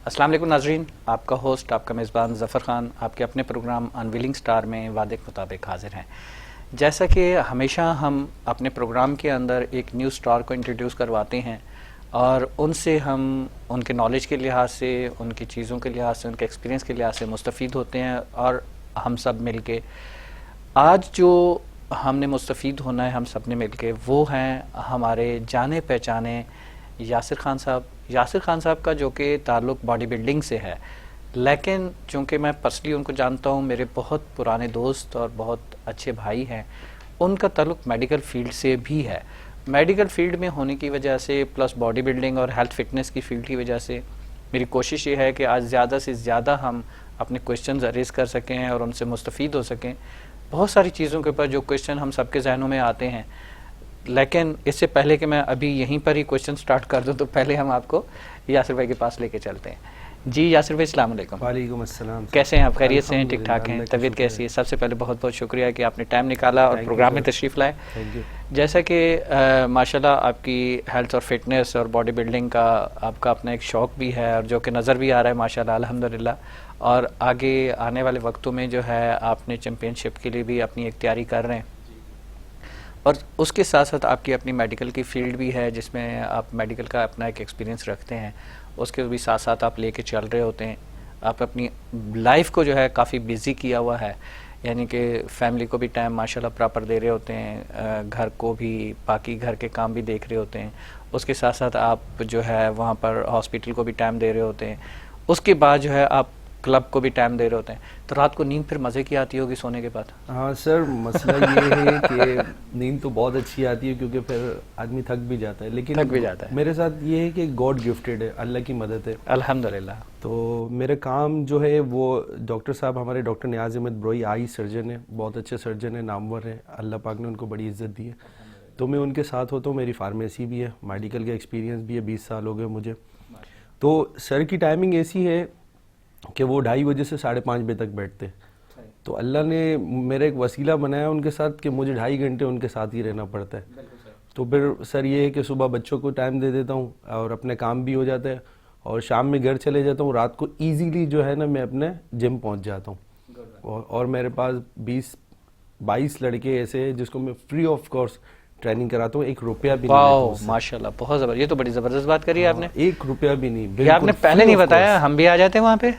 अस्सलाम वालेकुम नाजरीन, आपका होस्ट आपका मेज़बान ज़फ़र ख़ान आपके अपने प्रोग्राम अनविलिंग स्टार में वादे के मुताबिक हाजिर हैं। जैसा कि हमेशा हम अपने प्रोग्राम के अंदर एक न्यू स्टार को इंट्रोड्यूस करवाते हैं और उनसे हम उनके नॉलेज के लिहाज से, उनकी चीज़ों के लिहाज से, उनके एक्सपीरियंस के लिहाज से मुस्तफ़ीद होते हैं। और हम सब मिल के आज जो हमने मुस्तफ़ीद होना है, हम सब ने मिल के, वो हैं हमारे जाने पहचाने यासिर ख़ान साहब। यासिर ख़ान साहब का जो कि ताल्लुक़ बॉडी बिल्डिंग से है, लेकिन चूँकि मैं पर्सनली उनको जानता हूँ, मेरे बहुत पुराने दोस्त और बहुत अच्छे भाई हैं, उनका ताल्लुक़ मेडिकल फील्ड से भी है। मेडिकल फील्ड में होने की वजह से प्लस बॉडी बिल्डिंग और हेल्थ फिटनेस की फील्ड की वजह से मेरी कोशिश ये है कि आज ज़्यादा से ज़्यादा हम अपने क्वेश्चंस अरेज कर सकें और उनसे मुस्तफ़ीद हो सकें। बहुत सारी चीज़ों के ऊपर जो क्वेश्चन हम सबके जहनों में आते हैं, लेकिन इससे पहले कि मैं अभी यहीं पर ही क्वेश्चन स्टार्ट कर दूं, तो पहले हम आपको यासिर भाई के पास लेके चलते हैं। जी यासिर भाई, अस्सलाम वालेकुम। वालेकुम अस्सलाम। कैसे हैं आप? खैरियत से हैं? ठीक ठाक हैं? तबीयत कैसी है? सबसे पहले बहुत बहुत शुक्रिया कि आपने टाइम निकाला और प्रोग्राम में तशरीफ़ लाए। Thank you. जैसा कि माशाल्लाह आपकी हेल्थ और फिटनेस और बॉडी बिल्डिंग का आपका अपना एक शौक़ भी है और जो कि नज़र भी आ रहा है माशाल्लाह अल्हम्दुलिल्लाह। और आगे आने वाले वक्तों में जो है आपने चैम्पियनशिप के लिए भी अपनी एक तैयारी कर रहे हैं, और उसके साथ साथ आपकी अपनी मेडिकल की फील्ड भी है जिसमें आप मेडिकल का अपना एक एक्सपीरियंस रखते हैं, उसके भी साथ साथ आप लेके चल रहे होते हैं। आप अपनी लाइफ को जो है काफ़ी बिज़ी किया हुआ है, यानी कि फैमिली को भी टाइम माशाल्लाह प्रॉपर दे रहे होते हैं, घर को भी, बाकी घर के काम भी देख रहे होते हैं। उसके साथ साथ आप जो है वहाँ पर हॉस्पिटल को भी टाइम दे रहे होते हैं। उसके बाद जो है आप क्लब को भी टाइम दे रहे होते हैं, तो रात को नींद फिर मज़े की आती होगी सोने के बाद? हाँ सर, मसला ये है कि नींद तो बहुत अच्छी आती है क्योंकि फिर आदमी थक भी जाता है, लेकिन थक भी जाता है। मेरे साथ ये है कि गॉड गिफ्टेड है, अल्लाह की मदद है अल्हम्दुलिल्लाह। तो मेरे काम जो है वो डॉक्टर साहब, हमारे डॉक्टर नियाज़ अहमद ब्रोई आई सर्जन है, बहुत अच्छे सर्जन है, नामवर है, अल्लाह पाक ने उनको बड़ी इज़्ज़त दी है। तो मैं उनके साथ होता हूँ। मेरी फार्मेसी भी है, मेडिकल का एक्सपीरियंस भी है, 20 साल हो गए मुझे। तो सर की टाइमिंग ऐसी है कि वो 2:30 बजे से 5:30 बजे तक बैठते। तो अल्लाह ने मेरा एक वसीला बनाया उनके साथ कि मुझे 2.5 घंटे उनके साथ ही रहना पड़ता है। तो फिर सर ये है कि सुबह बच्चों को टाइम दे देता हूँ और अपने काम भी हो जाता है, और शाम में घर चले जाता हूँ। रात को ईजीली जो है ना मैं अपने जिम पहुँच जाता हूँ, और मेरे पास 20-22 लड़के ऐसे हैं जिसको मैं फ्री ऑफ कॉस्ट ट्रेनिंग कराता हूँ, 1 रुपया भी नहीं लेता हूँ। माशाल्लाह, बहुत ज़बरदस्त, ये तो बड़ी ज़बरदस्त बात करी है आपने। 1 रुपया भी नहीं। ये आपने पहले नहीं बताया, हम भी आ जाते वहाँ पे।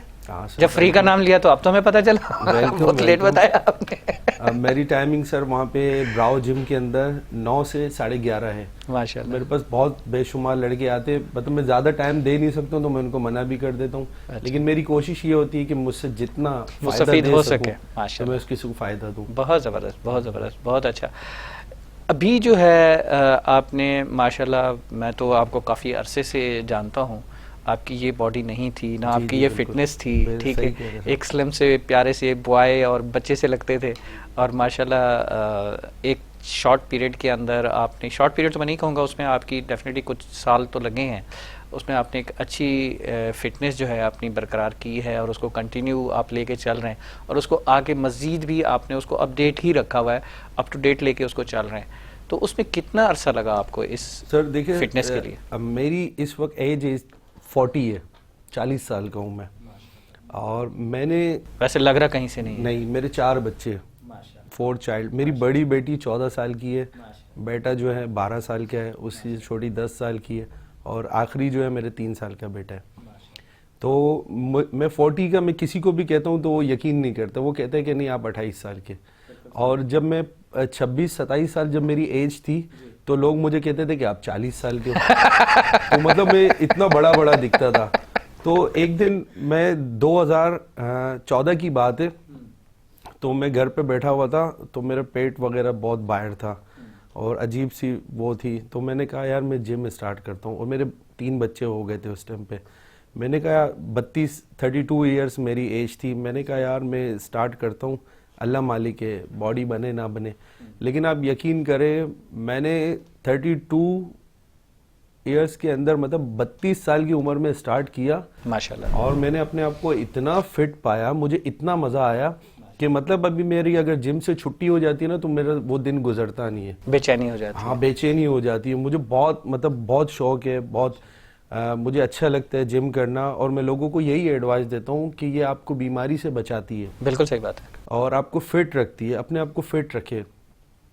जब फ्री का नाम लिया तो अब तो हमें पता चला। बहुत लेट बताया आपने। मेरी टाइमिंग सर वहाँ पे ब्राउ जिम के अंदर 9 से 11:30 है। माशाल्लाह। मेरे पास बहुत बेशुमार लड़के आते हैं, मतलब मैं ज़्यादा टाइम दे नहीं सकता हूँ तो मैं उनको मना भी कर देता हूँ। अच्छा। लेकिन मेरी कोशिश ये होती है कि मुझसे जितना मुस्तफीद हो सके तो मैं उसकी फ़ायदा दूँ। बहुत ज़बरदस्त, बहुत ज़बरदस्त, बहुत अच्छा। अभी जो है आपने माशाल्लाह, मैं तो आपको काफ़ी अरसे से जानता हूँ, आपकी ये बॉडी नहीं थी ना, आपकी ये फिटनेस थी, ठीक है। एक स्लिम से प्यारे से बॉय और बच्चे से लगते थे, और माशाल्लाह एक शॉर्ट पीरियड के अंदर आपने, शॉर्ट पीरियड तो मैं नहीं कहूँगा, उसमें आपकी डेफिनेटली कुछ साल तो लगे हैं, उसमें आपने एक अच्छी फिटनेस जो है अपनी बरकरार की है और उसको कंटिन्यू आप लेके चल रहे हैं, और उसको आगे मज़ीद भी आपने उसको अपडेट ही रखा हुआ है, अप टू डेट लेके उसको चल रहे हैं। तो उसमें कितना अरसा लगा आपको इस सर देखिए फिटनेस के लिए? अब मेरी इस वक्त एज 40 है, 40 साल का हूँ मैं, और मैंने, वैसे लग रहा कहीं से नहीं, मेरे 4 बच्चे, 4 चाइल्ड। मेरी बड़ी बेटी 14 साल की है, बेटा जो है 12 साल का है, उससे छोटी 10 साल की है, और आखिरी जो है मेरे 3 साल का बेटा है। तो मैं 40 का मैं किसी को भी कहता हूँ तो वो यकीन नहीं करता, वो कहता है कि नहीं आप 28 साल के। और जब मैं 26-27 साल जब मेरी एज थी तो लोग मुझे कहते थे कि आप 40 साल के हो। तो मतलब मैं इतना बड़ा दिखता था। तो एक दिन मैं 2014 की बात है, तो मैं घर पे बैठा हुआ था, तो मेरा पेट वगैरह बहुत बाहर था और अजीब सी वो थी। तो मैंने कहा यार मैं जिम स्टार्ट करता हूँ, और मेरे 3 बच्चे हो गए थे उस टाइम पे। मैंने कहा 32 ईयर्स मेरी एज थी। मैंने कहा यार मैं स्टार्ट करता हूँ, अल्लाह मालिक है, बॉडी बने ना बने। लेकिन आप यकीन करें, मैंने 32 ईयर्स के अंदर, मतलब 32 साल की उम्र में स्टार्ट किया माशाल्लाह, और मैंने अपने आप को इतना फिट पाया, मुझे इतना मज़ा आया कि मतलब अभी मेरी अगर जिम से छुट्टी हो जाती है ना तो मेरा वो दिन गुजरता नहीं है। बेचैनी हो जाती है। हाँ, बेचैनी हो जाती है। मुझे बहुत, मतलब बहुत शौक है, बहुत मुझे अच्छा लगता है जिम करना, और मैं लोगों को यही एडवाइस देता हूँ कि ये आपको बीमारी से बचाती है। बिल्कुल सही बात है। और आपको फिट रखती है, अपने आप को फिट रखे।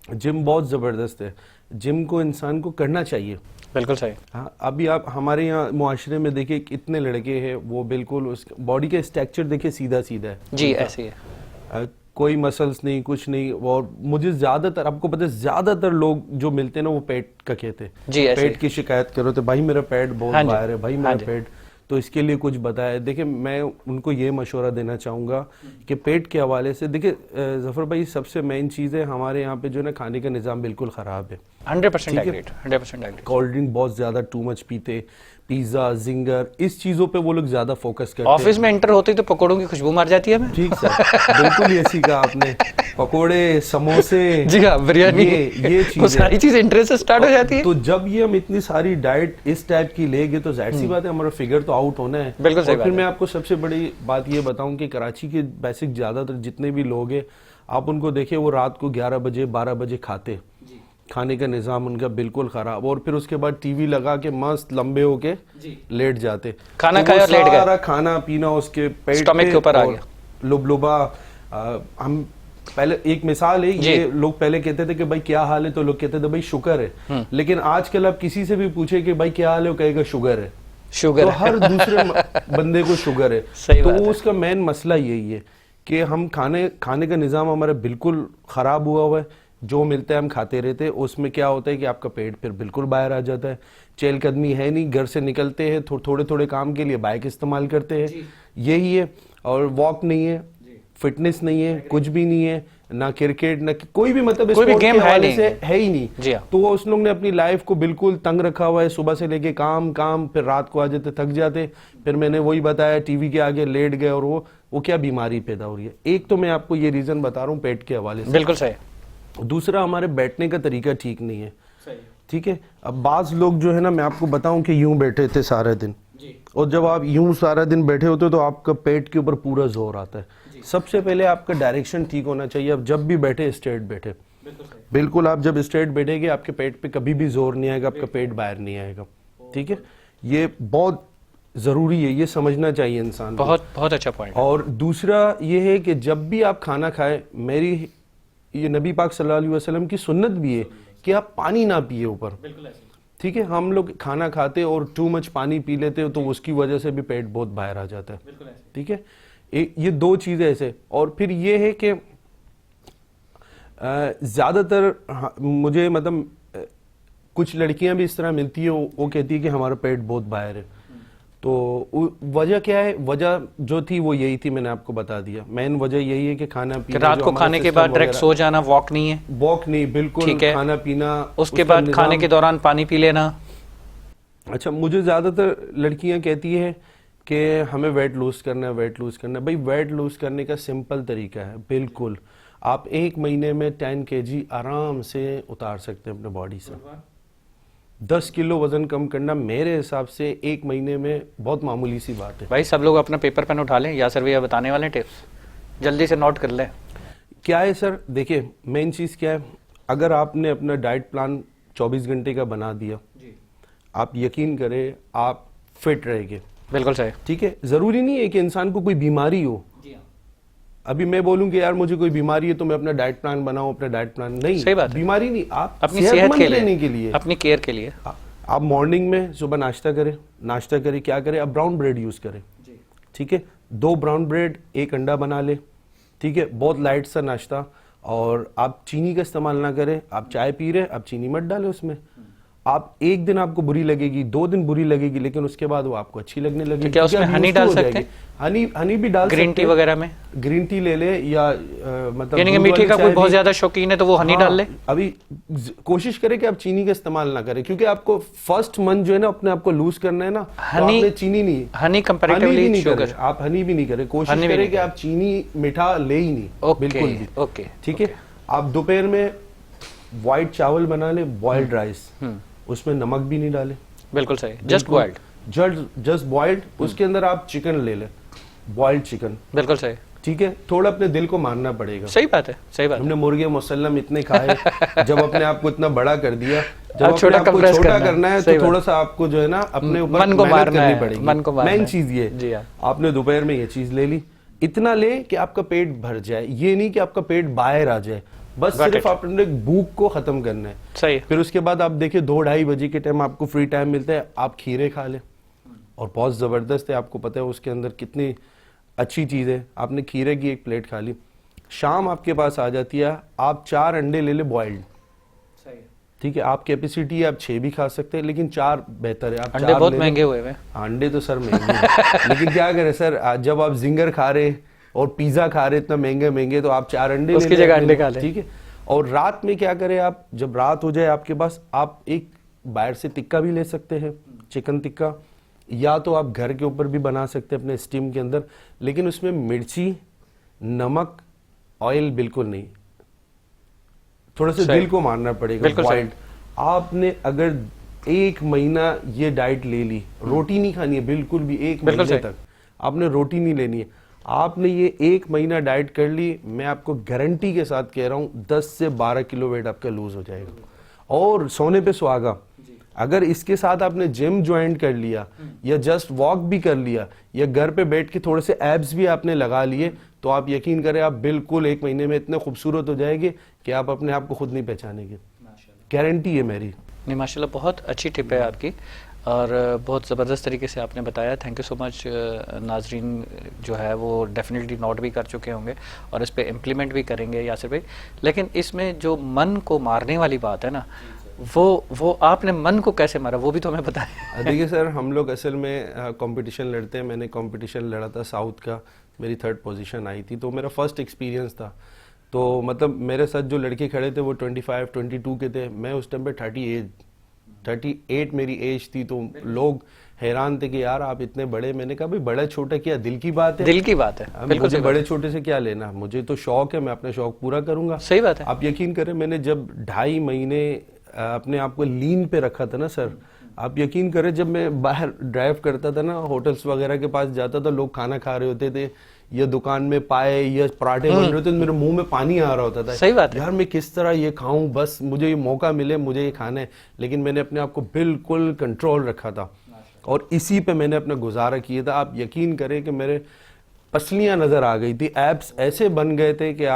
जिम बहुत ज़बरदस्त है, जिम को इंसान को करना चाहिए। बिल्कुल सही। हाँ, अभी आप हमारे यहाँ मुआशरे में देखिए कितने लड़के हैं, वो बिल्कुल उस बॉडी का स्ट्रक्चर देखिए सीधा सीधा है जी, ऐसे ही है। कोई मसल्स नहीं, कुछ नहीं। और मुझे ज्यादातर, आपको पता है, ज्यादातर लोग जो मिलते हैं ना वो पेट का कहते हैं। जी, ऐसे पेट की शिकायत करो तो भाई मेरा पेट बहुत हाँ जी, बाहर है, भाई हाँ मेरा जी। पेट, तो इसके लिए कुछ बताए। देखिए मैं उनको ये मशवरा देना चाहूँगा कि पेट के हवाले से, देखिए जफर भाई, सबसे मेन चीज़ है हमारे यहाँ पे जो है ना, खाने का निज़ाम बिल्कुल ख़राब है। 100% एग्रीड, 100% एग्रीड। कोल्ड ड्रिंक बहुत ज़्यादा टू मच पीते, पिज़्ज़ा, जिंगर, इस चीज़ों पे वो लोग ज़्यादा फोकस करते हैं। ऑफिस में एंटर होते ही तो पकौड़ों की खुशबू मार जाती है हमें। ठीक सर, बिल्कुल ये ऐसी कहा आपने, पकोड़े, समोसे, जी हाँ, बिरयानी, ये वो चीज़ सारी चीज इंटरेस्ट से स्टार्ट हो जाती है। तो जब ये हम इतनी सारी डाइट इस टाइप की लेंगे तो जाहिर सी बात है हमारा फिगर तो आउट होना है। बिल्कुल सही और फिर बात मैं आपको सबसे बड़ी बात ये बताऊं कि कराची के बेसिक ज्यादातर जितने भी लोग हैं, आप उनको देखिए, वो रात को 11 बजे 12 बजे खाते, खाने का निजाम उनका बिल्कुल खराब, और फिर उसके बाद टीवी लगा के मस्त लंबे होके लेट जाते, खाना तो खाया वो और लेट गए। सारा खाना पीना उसके पेट स्टमक पे के ऊपर आ और गया। लुबलुबा। हम पहले, एक मिसाल है, ये लोग पहले कहते थे कि भाई क्या हाल है, तो लोग कहते थे भाई शुगर है। लेकिन आजकल आप किसी से भी पूछे कि भाई क्या हाल है, वो कहेगा शुगर है। शुगर तो है। हर दूसरे बंदे को शुगर है। सही तो बात है। उसका मेन मसला यही है कि हम खाने का निज़ाम हमारा बिल्कुल ख़राब हुआ है। जो मिलता है हम खाते रहते हैं, उसमें क्या होता है कि आपका पेट फिर बिल्कुल बाहर आ जाता है। चहलकदमी है नहीं, घर से निकलते हैं थोड़े थोड़े काम के लिए बाइक इस्तेमाल करते हैं, यही है। और वॉक नहीं है, फिटनेस नहीं है, कुछ भी नहीं है, ना क्रिकेट, ना कोई भी, मतलब कोई भी स्पोर्ट गेम के है हवाले नहीं। से है ही नहीं। जी हाँ। तो उस लोग ने अपनी लाइफ को बिल्कुल तंग रखा हुआ है, सुबह से लेके काम, फिर रात को आ जाते, थक जाते, फिर मैंने वही बताया, टीवी के आगे लेट गए, और वो क्या बीमारी पैदा हो रही है। एक तो मैं आपको ये रीजन बता रहा हूँ पेट के हवाले से। बिल्कुल सही। दूसरा, हमारे बैठने का तरीका ठीक नहीं है। ठीक है, अब बाज लोग जो है ना, मैं आपको बताऊं कि यूं बैठे थे सारा दिन, और जब आप यूं सारा दिन बैठे होते हो तो आपका पेट के ऊपर पूरा जोर आता है। सबसे पहले आपका डायरेक्शन ठीक होना चाहिए। अब जब भी बैठे स्ट्रेट बैठे, बिल्कुल। आप जब स्ट्रेट बैठेंगे आपके पेट पे कभी भी जोर नहीं आएगा, आपका पेट बाहर नहीं आएगा। ठीक है, ये बहुत जरूरी है, ये समझना चाहिए इंसान को। बहुत बहुत अच्छा पॉइंट। और दूसरा ये है कि जब भी आप खाना खाएं, मेरी ये नबी पाक सल्लल्लाहु अलैहि वसल्लम की सुन्नत भी है कि आप पानी ना पिए ऊपर। ठीक है, हम लोग खाना खाते और टू मच पानी पी लेते हो, तो उसकी वजह से भी पेट बहुत बाहर आ जाता है। ठीक है, ये दो चीजें ऐसे। और फिर ये है कि ज्यादातर मुझे, मतलब कुछ लड़कियां भी इस तरह मिलती है, वो कहती है कि हमारा पेट बहुत बाहर है। तो वजह क्या है? वजह जो थी वो यही थी, मैंने आपको बता दिया। मेन वजह यही है कि खाना पीना, रात को खाने के बाद डायरेक्ट सो जाना, वॉक नहीं है। वॉक नहीं, बिल्कुल। ठीक है। खाना पीना, उसके बाद खाने के दौरान पानी पी लेना। अच्छा, मुझे ज्यादातर लड़कियां कहती है कि हमें वेट लूज करना है, वेट लूज करना है। भाई वेट लूज करने का सिंपल तरीका है, बिल्कुल। आप 1 महीने में 10 kg आराम से उतार सकते हैं अपने बॉडी से। 10 किलो वजन कम करना मेरे हिसाब से 1 महीने में बहुत मामूली सी बात है। भाई सब लोग अपना पेपर पेन उठा लें, यासर भैया बताने वाले टिप्स जल्दी से नोट कर लें। क्या है सर, देखिए मेन चीज क्या है, अगर आपने अपना डाइट प्लान 24 घंटे का बना दिया, आप यकीन करें आप फिट रहेंगे। बिल्कुल सही। ठीक है, जरूरी नहीं है कि इंसान को कोई बीमारी हो। अभी मैं बोलूं कि यार मुझे कोई बीमारी है तो मैं अपना डाइट प्लान बनाऊं, अपना डाइट प्लान नहीं। सही बात है। बीमारी नहीं, आप अपनी सेहत के रहने लिए, के लिए, अपनी केयर के लिए। आप मॉर्निंग में सुबह नाश्ता करें, क्या करें, आप ब्राउन ब्रेड यूज करें। ठीक है, 2 ब्राउन ब्रेड, 1 अंडा बना ले। ठीक है, बहुत लाइट सा नाश्ता। और आप चीनी का इस्तेमाल ना करें। आप चाय पी रहे, आप चीनी मत डालें उसमें। आप 1 दिन आपको बुरी लगेगी, 2 दिन बुरी लगेगी, लेकिन उसके बाद वो आपको अच्छी लगने लगेगी। तो क्या उसमें हनी डाल सकते हैं? हनी भी डाल सकते हैं। ग्रीन टी वगैरह में ग्रीन टी ले ले, या मतलब यानी कि मीठे का कोई बहुत ज्यादा शौकीन है तो वो हनी डाल ले। अभी कोशिश करें कि आप चीनी का इस्तेमाल ना करें, क्योंकि आपको फर्स्ट मंथ जो है ना अपने आप को लूज करना है ना, तो आपने चीनी नहीं, हनी कंपैरेटिवली शुगर, आप हनी भी नहीं करें। कोशिश करें कि आप चीनी मीठा ले ही नहीं, बिल्कुल भी। ओके, ठीक है, आप दोपहर में व्हाइट चावल बना ले, बॉइल्ड राइस, उसमें नमक भी नहीं डाले। बिल्कुल सही, जस्ट बॉइल्ड, जस्ट बॉइल्ड। उसके अंदर आप चिकन ले ले, बॉइल्ड चिकन। बिल्कुल सही। ठीक है, थोड़ा अपने दिल को मानना पड़ेगा। सही बात है, सही बात। हमने मुर्गे मुसल्लम इतने खाए, जब अपने आप को इतना बड़ा कर दिया, जब अपने छोटा आप को compress छोटा करना है, करना है सही तो बात। थोड़ा सा आपको जो है ना अपने ऊपर मन को मेहनत मारना करनी है, पड़ेगी। मन को मारना मेन है। चीज ये जी हाँ। आपने दोपहर में ये चीज ले ली, इतना ले कि आपका पेट भर जाए, ये नहीं कि आपका पेट बाहर आ जाए, बस Got सिर्फ it। आपने भूख को खत्म करना है। सही है। फिर उसके बाद आप देखिए 2-2:30 बजे के टाइम आपको फ्री टाइम मिलता है, आप खीरे खा लें, और बहुत जबरदस्त है, आपको पता है उसके अंदर कितनी अच्छी चीज है। आपने खीरे की एक प्लेट खा ली, शाम आपके पास आ जाती है, आप 4 अंडे ले ले बॉइल्ड, ठीक है, आप कैपेसिटी आप 6 भी खा सकते हैं, लेकिन 4 बेहतर है। आप अंडे 4 बहुत ले लें। महंगे हुए हैं। अंडे तो सर महंगे हैं लेकिन क्या करें सर, जब आप जिंगर खा रहे और पिज्जा खा रहे इतना महंगे महंगे, तो आप 4 अंडे उसकी ले लें जगह अपने अंडे लिए, खा लें। ठीक है। और रात में क्या करें आप, जब रात हो जाए आपके पास, आप एक बाहर से टिक्का भी ले सकते हैं, चिकन टिक्का, या तो आप घर के ऊपर भी बना सकते हैं अपने स्टीम के अंदर, लेकिन उसमें मिर्ची, नमक, ऑयल बिल्कुल नहीं, थोड़ा सा सही। दिल को मारना पड़ेगा। बिल्कुल सही। बॉइल्ड आपने अगर 1 महीना ये डाइट ले ली, रोटी नहीं खानी है बिल्कुल भी, 1 बिल्कुल महीने सही। तक आपने रोटी नहीं लेनी है, आपने ये 1 महीना डाइट कर ली, मैं आपको गारंटी के साथ कह रहा हूँ 10 से 12 किलो वेट आपका लूज हो जाएगा। और सोने पे सुहागा, अगर इसके साथ आपने जिम ज्वाइन कर लिया, या जस्ट वॉक भी कर लिया, या घर पे बैठ के थोड़े से एब्स भी आपने लगा लिए, तो आप यकीन करें आप बिल्कुल 1 महीने में इतने खूबसूरत हो जाएंगे कि आप अपने आप को खुद नहीं पहचानेंगे, गारंटी है मेरी। नहीं माशाल्लाह, बहुत अच्छी टिप है आपकी, और बहुत ज़बरदस्त तरीके से आपने बताया। Thank you so much. नाजरीन जो है वो डेफिनेटली नोट भी कर चुके होंगे और इस पे इम्प्लीमेंट भी करेंगे यासिर भाई। लेकिन इसमें जो मन को मारने वाली बात है ना, वो आपने मन को कैसे मारा, वो भी तो हमें बताया। देखिए सर, हम लोग असल में कंपटीशन लड़ते हैं, मैंने कंपटीशन लड़ा था साउथ का, मेरी 3rd पोजीशन आई थी, तो मेरा फर्स्ट एक्सपीरियंस था। तो मतलब मेरे साथ जो लड़के खड़े थे वो 25-22 के थे, मैं उस टाइम पे 38 मेरी एज थी, तो लोग हैरान थे कि यार आप इतने बड़े। मैंने कहा भाई बड़ा छोटा क्या, दिल की बात है, दिल की बात है, बिल्कुल मुझे सही बड़े बात छोटे से क्या लेना, मुझे तो शौक है, मैं अपना शौक पूरा करूंगा। है। सही बात है। आप यकीन करें, मैंने जब 2.5 महीने अपने आप को लीन पे रखा था ना सर, आप यकीन करें जब मैं बाहर ड्राइव करता था ना, होटल्स वगैरह के पास जाता था, लोग खाना खा रहे होते थे या दुकान में पाए या पराठे बन रहे होते, मेरे मुंह में पानी आ रहा होता था। सही बात है। यार मैं किस तरह ये खाऊं, बस मुझे ये मौका मिले, मुझे ये खाना है। लेकिन मैंने अपने आप को बिल्कुल कंट्रोल रखा था और इसी पे मैंने अपना गुजारा किया था। आप यकीन करें कि मेरे पसलियां नजर आ गई थी, एब्स ऐसे बन गए थे कि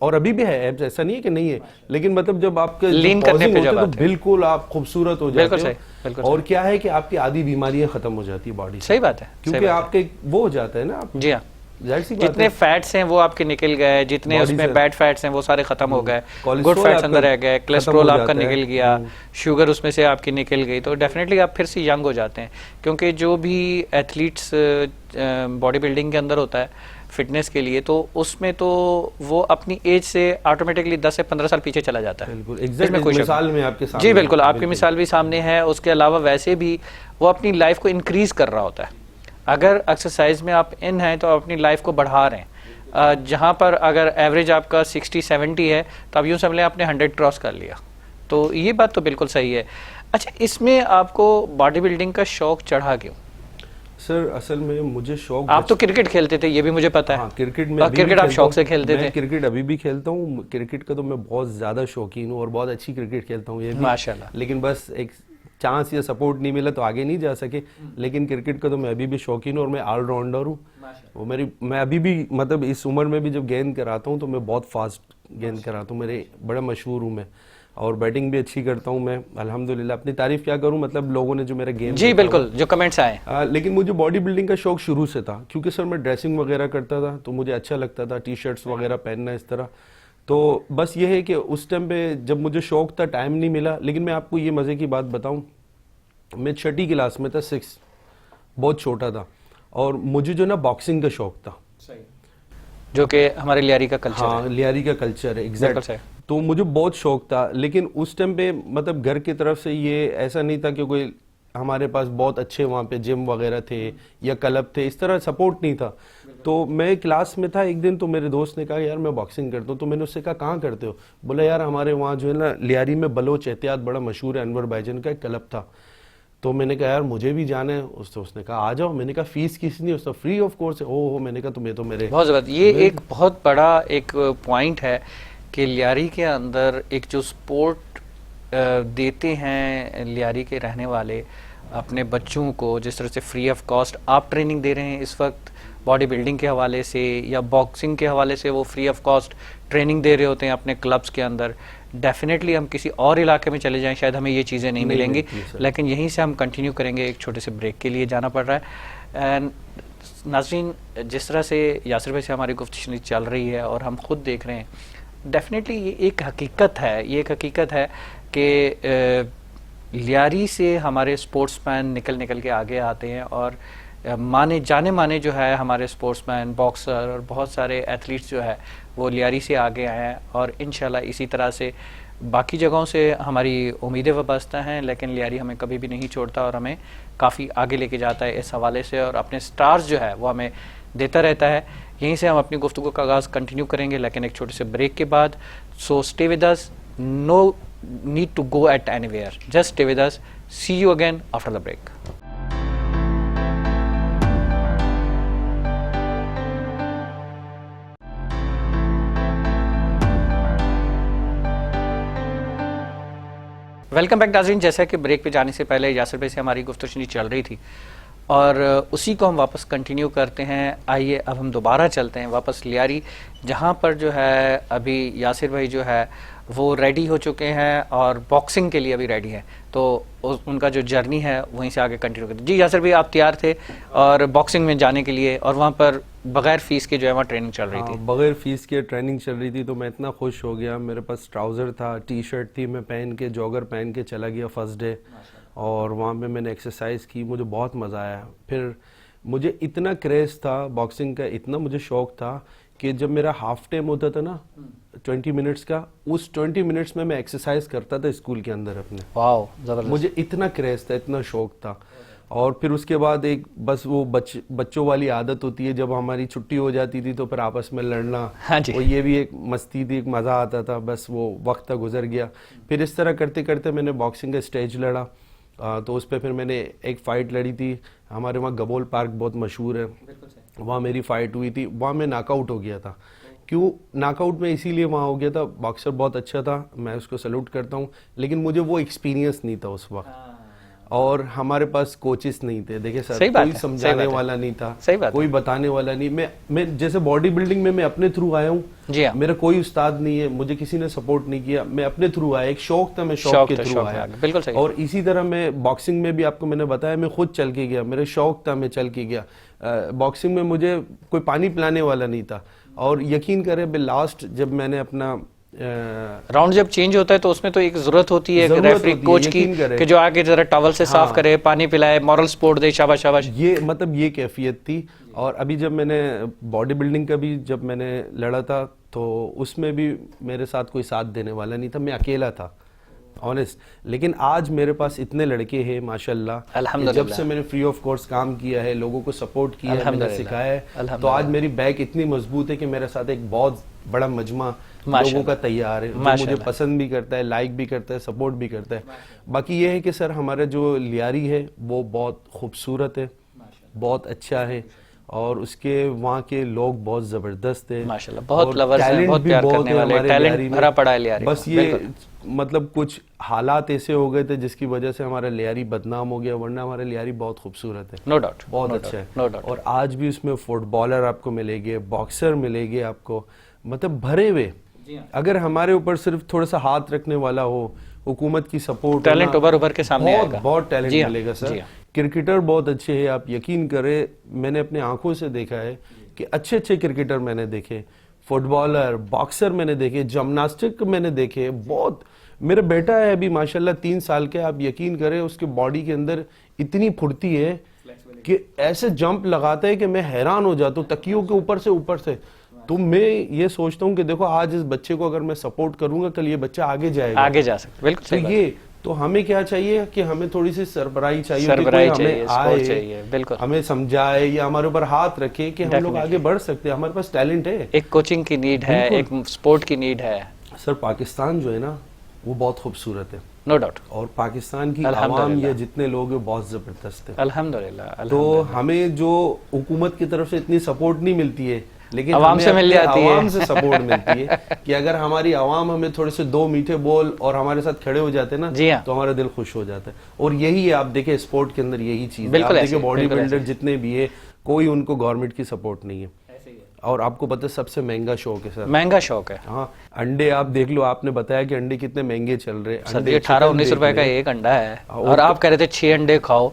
और अभी भी है एब्स, ऐसा नहीं है कि नहीं है, लेकिन मतलब जब आपके लीन करने पे जब तो बिल्कुल आप खूबसूरत हो बिल्कुल जाते सही, बिल्कुल हो। और क्या है कि आपकी आधी बीमारियां खत्म हो जाती है बॉडी से, सही बात है। क्योंकि सही बात आपके वो हो जाता है ना, आप है। जी हाँ, जाहिर सी बात जितने है। फैट्स हैं वो आपके निकल गए, जितने Body उसमें से- बैड फैट्स हैं वो सारे खत्म हो गए, कोलेस्ट्रॉल गुड फैट्स आपका अंदर रह गए, खत्म कोलेस्ट्रॉल हो आपका जाता है। निकल गया, शुगर उसमें से आपकी निकल गई, तो डेफिनेटली आप फिर से यंग हो जाते हैं। क्योंकि जो भी एथलीट्स बॉडी बिल्डिंग के अंदर होता है फिटनेस के लिए, तो उसमें तो वो अपनी एज से ऑटोमेटिकली 10 से 15 साल पीछे चला जाता है। बिल्कुल इसमें एग्जैक्ट कोई शक मिसाल नहीं। में आपके सामने जी बिल्कुल, है, आपकी मिसाल भी सामने है। उसके अलावा वैसे भी वो अपनी लाइफ को इंक्रीज कर रहा होता है। अगर एक्सरसाइज में आप इन हैं तो आप अपनी लाइफ को बढ़ा रहे हैं। जहाँ पर अगर एवरेज आपका 60-70 है, तो आप यूँ समझ लें आपने 100 क्रॉस कर लिया। तो ये बात तो बिल्कुल सही है। अच्छा, इसमें आपको बॉडी बिल्डिंग का शौक चढ़ा क्यों? सर असल में मुझे शौक, आप तो क्रिकेट खेलते थे, ये भी मुझे पता है। हाँ, क्रिकेट में और क्रिकेट आप शौक से खेलते थे। क्रिकेट अभी भी खेलता हूँ, क्रिकेट का तो मैं बहुत ज्यादा शौकीन हूँ और बहुत अच्छी क्रिकेट खेलता हूँ ये भी, माशाल्लाह। लेकिन बस एक चांस या सपोर्ट नहीं मिला तो आगे नहीं जा सके। लेकिन क्रिकेट का तो मैं अभी भी शौकीन हूँ और मैं ऑलराउंडर हूँ। वो मैं अभी भी मतलब इस उम्र में भी जब गेंद कराता हूँ तो मैं बहुत फास्ट गेंद कराता हूँ, मेरे बड़ा मशहूर हूँ मैं, और बैटिंग भी अच्छी करता हूँ मैं अल्हम्दुलिल्लाह। अपनी तारीफ क्या करूँ, मतलब लोगों ने जो मेरा गेम, जी बिल्कुल, जो कमेंट्स आए। लेकिन मुझे बॉडी बिल्डिंग का शौक शुरू से था, क्योंकि सर मैं ड्रेसिंग वगैरह करता था तो मुझे अच्छा लगता था टी शर्ट्स वगैरह पहनना इस तरह। तो बस ये है कि उस टाइम पे जब मुझे शौक था, टाइम नहीं मिला। लेकिन मैं आपको ये मज़े की बात बताऊं, मैं 6ठी क्लास में था, 6, बहुत छोटा था, और मुझे जो ना बॉक्सिंग का शौक था, जो कि हमारे लियारी का कल्चर हाँ है। लियारी का कल्चर है, बिल्कुल एग्जैक्ट। सही। तो मुझे बहुत शौक था, लेकिन उस टाइम पे मतलब घर की तरफ से ये ऐसा नहीं था कि कोई हमारे पास बहुत अच्छे वहाँ पे जिम वगैरह थे या क्लब थे, इस तरह सपोर्ट नहीं था। तो मैं क्लास में था एक दिन, तो मेरे दोस्त ने कहा यार मैं बॉक्सिंग करता हूँ। तो मैंने उससे कहा कहाँ करते हो? बोला यार हमारे वहाँ जो है ना लियारी में बलोच एहतियात बड़ा मशहूर है, अनवर भाईजान का एक क्लब था। तो मैंने कहा यार मुझे भी जाना है। उसने कहा आ जाओ। मैंने कहा फीस किसनी? उसने फ्री ऑफ कोर्स है। ओहो, मैंने कहा तुम्हें तो मेरे बहुत ज़बरदस्त। ये एक बहुत बड़ा एक पॉइंट है कि लियारी के अंदर एक जो स्पोर्ट देते हैं लियारी के रहने वाले अपने बच्चों को, जिस तरह से फ्री ऑफ कॉस्ट आप ट्रेनिंग दे रहे हैं इस वक्त बॉडी बिल्डिंग के हवाले से या बॉक्सिंग के हवाले से, वो फ्री ऑफ कॉस्ट ट्रेनिंग दे रहे होते हैं अपने क्लब्स के अंदर। डेफिनेटली हम किसी और इलाके में चले जाएं शायद हमें ये चीज़ें नहीं मिलेंगी, लेकिन यहीं से हम कंटिन्यू करेंगे। एक छोटे से ब्रेक के लिए जाना पड़ रहा है। एंड नाज़रीन, जिस तरह से यासिर भाई से हमारी गुफ्तगू चल रही है और हम खुद देख रहे हैं, डेफिनेटली ये एक हकीकत है कि लियारी से हमारे स्पोर्ट्समैन निकल के आगे आते हैं और माने जो है हमारे स्पोर्ट्समैन, बॉक्सर और बहुत सारे एथलीट्स जो है वो लियारी से आगे आए हैं। और इंशाल्लाह इसी तरह से बाकी जगहों से हमारी उम्मीदें वाबस्ता हैं, लेकिन लियारी हमें कभी भी नहीं छोड़ता और हमें काफ़ी आगे लेके जाता है इस हवाले से, और अपने स्टार्स जो है वो हमें देता रहता है। यहीं से हम अपनी गुफ्तगू का आगाज़ कंटिन्यू करेंगे, लेकिन एक छोटे से ब्रेक के बाद। So stay with us, no need to go at anywhere, just stay with us. See you again after the break. Welcome back नाज़रीन। जैसा कि ब्रेक पे जाने से पहले यासिर भाई से हमारी गुफ्तगू चल रही थी और उसी को हम वापस कंटिन्यू करते हैं। आइए अब हम दोबारा चलते हैं वापस लियारी, जहाँ पर जो है अभी यासिर भाई जो है वो रेडी हो चुके हैं और बॉक्सिंग के लिए अभी रेडी है, तो उनका जो जर्नी है वहीं से आगे कंटिन्यू करते हैं। जी यासिर भाई, आप तैयार थे और बॉक्सिंग में जाने के लिए, और वहाँ पर बगैर फीस के जो है वहाँ ट्रेनिंग चल रही थी? बगैर फीस के ट्रेनिंग चल रही थी, तो मैं इतना खुश हो गया। मेरे पास ट्राउज़र था, टी शर्ट थी, मैं पहन के जॉगर पहन के चला गया फर्स्ट डे, और वहाँ पे मैंने एक्सरसाइज की, मुझे बहुत मज़ा आया। फिर मुझे इतना क्रेज़ था बॉक्सिंग का, इतना मुझे शौक़ था कि जब मेरा हाफ टाइम होता था ना 20 मिनट्स का, उस 20 मिनट्स में मैं एक्सरसाइज करता था स्कूल के अंदर अपने। वाओ, ज़बरदस्त। मुझे इतना क्रेज़ था, इतना शौक़ था। और फिर उसके बाद एक बस वो बच्चों वाली आदत होती है, जब हमारी छुट्टी हो जाती थी तो फिर आपस में लड़ना। हाँ जी। वो ये भी एक मस्ती थी, एक मज़ा आता था, बस वो वक्त गुजर गया। फिर इस तरह करते करते मैंने बॉक्सिंग का स्टेज लड़ा, तो उस पर फिर मैंने एक फ़ाइट लड़ी थी। हमारे वहाँ गबोल पार्क बहुत मशहूर है, वहाँ मेरी फ़ाइट हुई थी, वहाँ मैं नॉकआउट हो गया था। क्यों नॉकआउट में इसीलिए वहाँ हो गया था, बॉक्सर बहुत अच्छा था, मैं उसको सैल्यूट करता हूँ, लेकिन मुझे वो एक्सपीरियंस नहीं था उस वक्त, और हमारे पास कोचेस नहीं थे। देखिए सर, कोई समझाने वाला नहीं था, कोई बताने वाला नहीं। मैं जैसे बॉडी बिल्डिंग में मैं अपने थ्रू आया हूँ, मेरा कोई उस्ताद नहीं है, मुझे किसी ने सपोर्ट नहीं किया, मैं अपने थ्रू आया, एक शौक था, मैं शौक के थ्रू आया। बिल्कुल सही। और इसी तरह मैं बॉक्सिंग में भी, आपको मैंने बताया, मैं खुद चल के गया, मेरा शौक था, मैं चल के गया। बॉक्सिंग में मुझे कोई पानी पिलाने वाला नहीं था, और यकीन करें लास्ट जब मैंने अपना राउंड जब चेंज होता है तो उसमें तो एक जरूरत होती है रेफरी कोच की कि जो आगे जरा टॉवल से साफ करे, पानी पिलाए, मॉरल सपोर्ट दे, शाबाश शाबाश। ये मतलब ये कैफियत थी। और अभी जब मैंने बॉडी बिल्डिंग का भी जब मैंने लड़ा था, तो उसमें भी मेरे साथ कोई साथ देने वाला नहीं था, मैं अकेला था ऑनेस्ट। लेकिन आज मेरे पास इतने लड़के हैं माशाल्लाह, अल्हम्दुलिल्लाह। जब से मैंने फ्री ऑफ कोर्स काम किया है, लोगों को सपोर्ट किया है, मैंने सिखाया है, तो आज मेरी बैक इतनी मजबूत है कि मेरे साथ एक बहुत बड़ा मजमा लोगों का तैयार है, जो मुझे पसंद भी करता है, लाइक भी करता है, सपोर्ट भी करता है। बाकी ये है कि सर हमारा जो लियारी है वो बहुत खूबसूरत है, बहुत अच्छा है, और उसके वहाँ के लोग बहुत जबरदस्त है माशाल्लाह, बहुत लवर्स हैं, बहुत प्यार करने वाले, टैलेंट भरा पड़ा है लियारी। बस ये मतलब कुछ हालात ऐसे हो गए थे जिसकी वजह से हमारा लियारी बदनाम हो गया, वरना हमारा लियारी बहुत खूबसूरत है, नो डाउट, बहुत अच्छा है। और आज भी उसमें फुटबॉलर आपको मिलेंगे, बॉक्सर मिलेंगे आपको, मतलब भरे हुए। अगर हमारे ऊपर सिर्फ थोड़ा सा हाथ रखने वाला हो, हुकूमत की सपोर्ट, टैलेंट उभर के सामने आएगा, बहुत टैलेंट मिलेगा सर। क्रिकेटर बहुत अच्छे हैं, आप यकीन करें, मैंने अपने आंखों से देखा है कि अच्छे अच्छे क्रिकेटर मैंने देखे, फुटबॉलर, बॉक्सर मैंने देखे, जिम्नास्टिक मैंने देखे, बहुत। मेरा बेटा है अभी माशाल्लाह 3 साल के, आप यकीन करें उसके बॉडी के अंदर इतनी फुर्ती है कि ऐसे जंप लगाता है कि मैं हैरान हो जाता हूँ, तकियों के ऊपर से। तो मैं ये सोचता हूँ कि देखो आज इस बच्चे को अगर मैं सपोर्ट करूंगा, कल ये बच्चा आगे जाएगा, आगे जा सकता। बिल्कुल सही बात। ये तो हमें क्या चाहिए कि हमें थोड़ी सी सरबराही चाहिए, बिल्कुल हमें समझाए या हमारे ऊपर हाथ रखे कि हम लोग आगे बढ़ सकते हैं, हमारे पास टैलेंट है। एक कोचिंग की नीड है, एक स्पोर्ट की नीड है। सर पाकिस्तान जो है ना वो बहुत खूबसूरत है, नो डाउट, और पाकिस्तान की आवाम या जितने लोग हैं बहुत जबरदस्त है, अल्हम्दुलिल्लाह। तो हमें जो हुकूमत की तरफ से इतनी सपोर्ट नहीं मिलती है, लेकिन आवाम हमें से मिल अपने जाती है। आवाम से सपोर्ट मिलती है कि अगर हमारी आवाम हमें थोड़े से दो मीठे बोल और हमारे साथ खड़े हो जाते हैं ना, जी हाँ। तो हमारा दिल खुश हो जाता है। और यही है, आप देखिए स्पोर्ट के अंदर यही चीज है। आप बिल्कुल देखिए ऐसे, बॉडी बिल्कुल बिल्डर ऐसे। जितने भी है, कोई उनको गवर्नमेंट की सपोर्ट नहीं है। और आपको पता है सबसे महंगा शौक है सर। महंगा शौक है। हाँ, अंडे आप देख लो, आपने बताया कि अंडे कितने महंगे चल रहे हैं। सर जी अंडे 18-19 चिकन रुपए देख का लें। एक अंडा है, हाँ, और आप कह रहे थे 6 अंडे खाओ।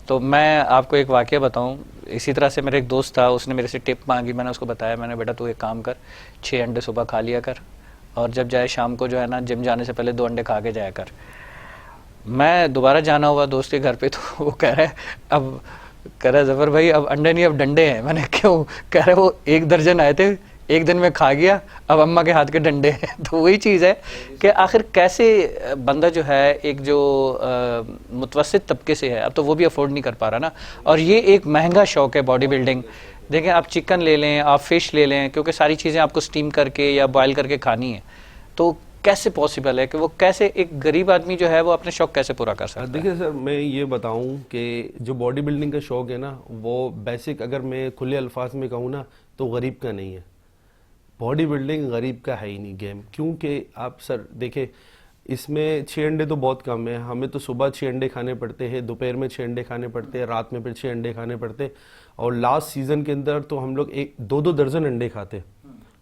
तो मैं आपको एक वाकया बताऊं, इसी तरह से मेरा एक दोस्त था, उसने मेरे से टिप मांगी, मैंने उसको बताया, मैंने बेटा तू एक काम कर, 6 अंडे सुबह खा लिया कर, और जब जाए शाम को जो है ना जिम जाने से पहले 2 अंडे खा के जाया कर। मैं दोबारा जाना हुआ दोस्त के घर पे, तो वो कह रहा है, अब कह रहा है जफर भाई अब अंडे नहीं अब डंडे हैं। मैंने क्यों? कह रहे वो 1 दर्जन आए थे, एक दिन में खा गया, अब अम्मा के हाथ के डंडे हैं। तो वही चीज़ है कि आखिर कैसे बंदा जो है एक जो मुतवस्सित तबके से है, अब तो वो भी अफोर्ड नहीं कर पा रहा ना, और ये एक महंगा शौक है बॉडी बिल्डिंग। देखें, आप चिकन ले लें, आप फिश ले लें, क्योंकि सारी चीज़ें आपको स्टीम करके या बॉयल करके खानी है, तो कैसे पॉसिबल है कि वो कैसे एक गरीब आदमी जो है वो अपने शौक कैसे पूरा कर सकता है? देखिए सर, मैं ये बताऊं कि जो बॉडी बिल्डिंग का शौक है ना, वो बेसिक अगर मैं खुले अल्फाज में कहूँ ना, तो गरीब का नहीं है। बॉडी बिल्डिंग गरीब का है ही नहीं गेम। क्योंकि आप सर देखें, इसमें 6 अंडे तो बहुत कम है। हमें तो सुबह 6 अंडे खाने पड़ते हैं, दोपहर में 6 अंडे खाने पड़ते हैं, रात में फिर 6 अंडे खाने पड़ते हैं, और लास्ट सीजन के अंदर तो हम लोग 1-2 दर्जन अंडे खाते हैं।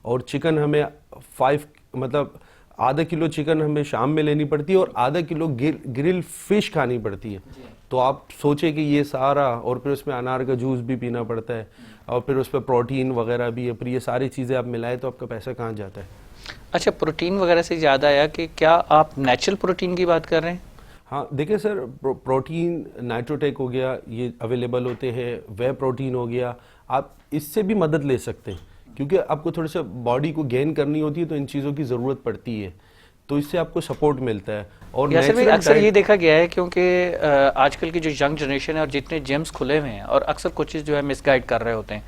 और चिकन हमें 5 मतलब आधा किलो चिकन हमें शाम में लेनी पड़ती है, और आधा किलो ग्रिल फिश खानी पड़ती है। तो आप सोचे कि ये सारा, और फिर उसमें अनार का जूस भी पीना पड़ता है, और फिर उस पर प्रोटीन वगैरह भी है, फिर ये सारी चीज़ें आप मिलाए तो आपका पैसा कहाँ जाता है? अच्छा, प्रोटीन वगैरह से ज़्यादा आया कि क्या आप नेचुरल प्रोटीन की बात कर रहे हैं? हाँ देखिए सर, प्रोटीन नाइट्रोटेक हो गया, ये अवेलेबल होते हैं। वे प्रोटीन हो गया, आप इससे भी मदद ले सकते हैं, क्योंकि आपको थोड़ा सा बॉडी को गेन करनी होती है, तो इन चीज़ों की ज़रूरत पड़ती है, तो इससे आपको सपोर्ट मिलता है। और या सर natural अक्सर diet- ये देखा गया है, क्योंकि आजकल की जो यंग जनरेशन है और जितने जिम्स खुले हुए हैं, और अक्सर कोचेज जो है मिसगाइड कर रहे होते हैं,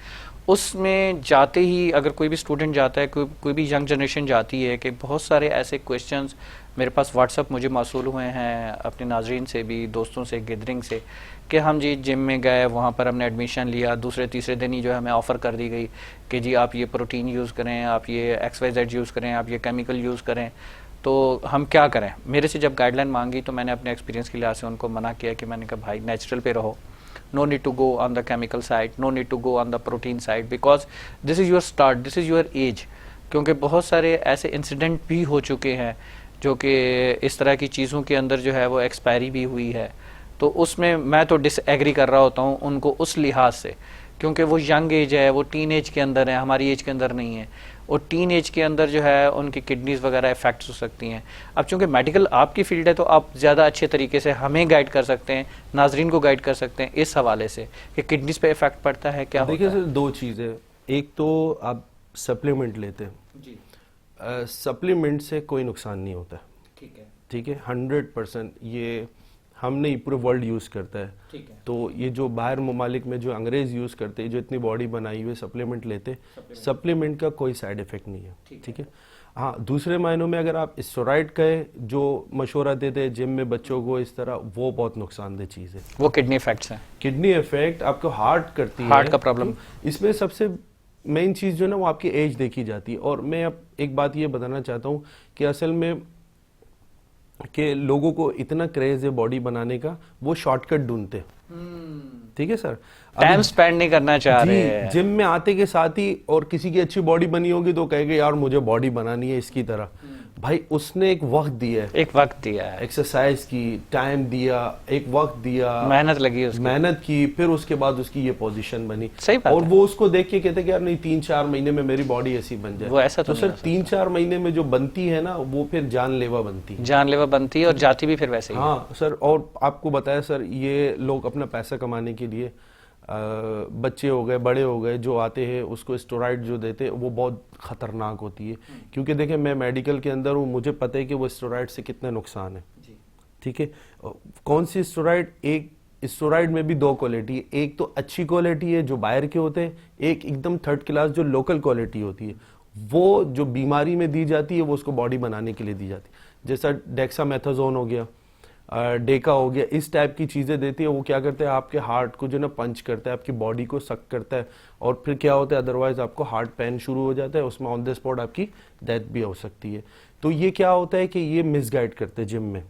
उसमें जाते ही अगर कोई भी स्टूडेंट जाता है, कोई भी यंग जनरेशन जाती है, कि बहुत सारे ऐसे क्वेश्चंस मेरे पास व्हाट्सअप मुझे मौसूल हुए हैं अपने नाजरीन से भी, दोस्तों से, गैदरिंग से, कि हम जी जिम में गए, वहाँ पर हमने एडमिशन लिया, दूसरे तीसरे दिन ही जो है हमें ऑफ़र कर दी गई कि जी आप ये प्रोटीन यूज़ करें, आप ये XYZ यूज़ करें, आप ये केमिकल यूज़ करें, तो हम क्या करें? मेरे से जब गाइडलाइन मांगी तो मैंने अपने एक्सपीरियंस के लिहाज से उनको मना किया कि मैंने कहा भाई नेचुरल पे रहो, no need to go on the chemical side, no need to go on the protein side, because this is your start, this is your age। क्योंकि बहुत सारे ऐसे इंसिडेंट भी हो चुके हैं जो कि इस तरह की चीज़ों के अंदर जो है वो एक्सपायरी भी हुई है, तो उसमें मैं तो डिसएग्री कर रहा होता हूँ उनको उस लिहाज से, क्योंकि वो यंग एज है, वो टीन एज के अंदर है, हमारी एज के अंदर नहीं है, और टीन एज के अंदर जो है उनकी किडनीज वगैरह इफेक्ट्स हो सकती हैं। अब चूंकि मेडिकल आपकी फील्ड है, तो आप ज़्यादा अच्छे तरीके से हमें गाइड कर सकते हैं, नाजरीन को गाइड कर सकते हैं इस हवाले से कि किडनीज पे इफेक्ट पड़ता है क्या देखिए होता सर, 2 चीज़ें। एक तो आप सप्लीमेंट लेते हैं जी, सप्लीमेंट से कोई नुकसान नहीं होता, ठीक है, ठीक है, 100%। ये हम नहीं, पूरे वर्ल्ड यूज़ करता है। ठीक है, तो ये जो बाहर ममालिक में जो अंग्रेज़ यूज़ करते हैं, जो इतनी बॉडी बनाई हुई सप्लीमेंट लेते, सप्लीमेंट का कोई साइड इफेक्ट नहीं है, ठीक है। हाँ, दूसरे मायनों में अगर आप स्टेरॉइड का जो मशवरा देते हैं जिम में बच्चों को इस तरह, वो बहुत नुकसानदेह चीज़ है। वो किडनी इफेक्ट्स हैं, किडनी इफेक्ट आपको हार्ट करती है, हार्ट का प्रॉब्लम। तो इसमें सबसे मेन चीज़ जो है ना, वो आपकी एज देखी जाती है। और मैं अब एक बात ये बताना चाहता हूँ कि असल में कि लोगों को इतना क्रेज है बॉडी बनाने का, वो शॉर्टकट ढूंढते हैं, ठीक है सर। टाइम स्पेंड नहीं करना चाह रहे जी, हैं। जिम में आते के साथ ही, और किसी की अच्छी बॉडी बनी होगी तो कहेगा यार मुझे बॉडी बनानी है इसकी तरह। भाई उसने एक वक्त दिया है, एक वक्त दिया है, एक्सरसाइज की, टाइम दिया, एक वक्त दिया, मेहनत लगी उसकी, मेहनत की, फिर उसके बाद उसकी ये पोजीशन बनी। सही बात और है। वो उसको देख के कहते कि यार नहीं 3-4 महीने में मेरी बॉडी ऐसी बन जाए। वो ऐसा तो सर 3-4 महीने में जो बनती है ना, वो फिर जानलेवा बनती है, जानलेवा बनती है, और जाती भी फिर वैसे ही है। हाँ सर। और आपको बताया सर, ये लोग अपना पैसा कमाने के लिए बच्चे हो गए, बड़े हो गए, जो आते हैं उसको स्टेरॉइड जो देते हैं, वो बहुत खतरनाक होती है। क्योंकि देखें, मैं मेडिकल के अंदर हूँ, मुझे पता है कि वो स्टेरॉइड से कितने नुकसान है, ठीक है। कौन सी स्टेरॉइड? एक स्टेरॉइड में भी 2 क्वालिटी है, एक तो अच्छी क्वालिटी है जो बाहर के होते हैं, एक एकदम 3rd क्लास जो लोकल क्वालिटी होती है, वो जो बीमारी में दी जाती है, वो उसको बॉडी बनाने के लिए दी जाती है। जैसा डेक्सामेथासोन हो गया, डेका हो गया, इस टाइप की चीज़ें देती है। वो क्या करते हैं, आपके हार्ट को जो ना पंच करता है, आपकी बॉडी को सक करता है, और फिर क्या होता है, अदरवाइज आपको हार्ट पेन शुरू हो जाता है, उसमें ऑन द स्पॉट आपकी डेथ भी हो सकती है। तो ये क्या होता है कि ये मिसगाइड करते हैं जिम में।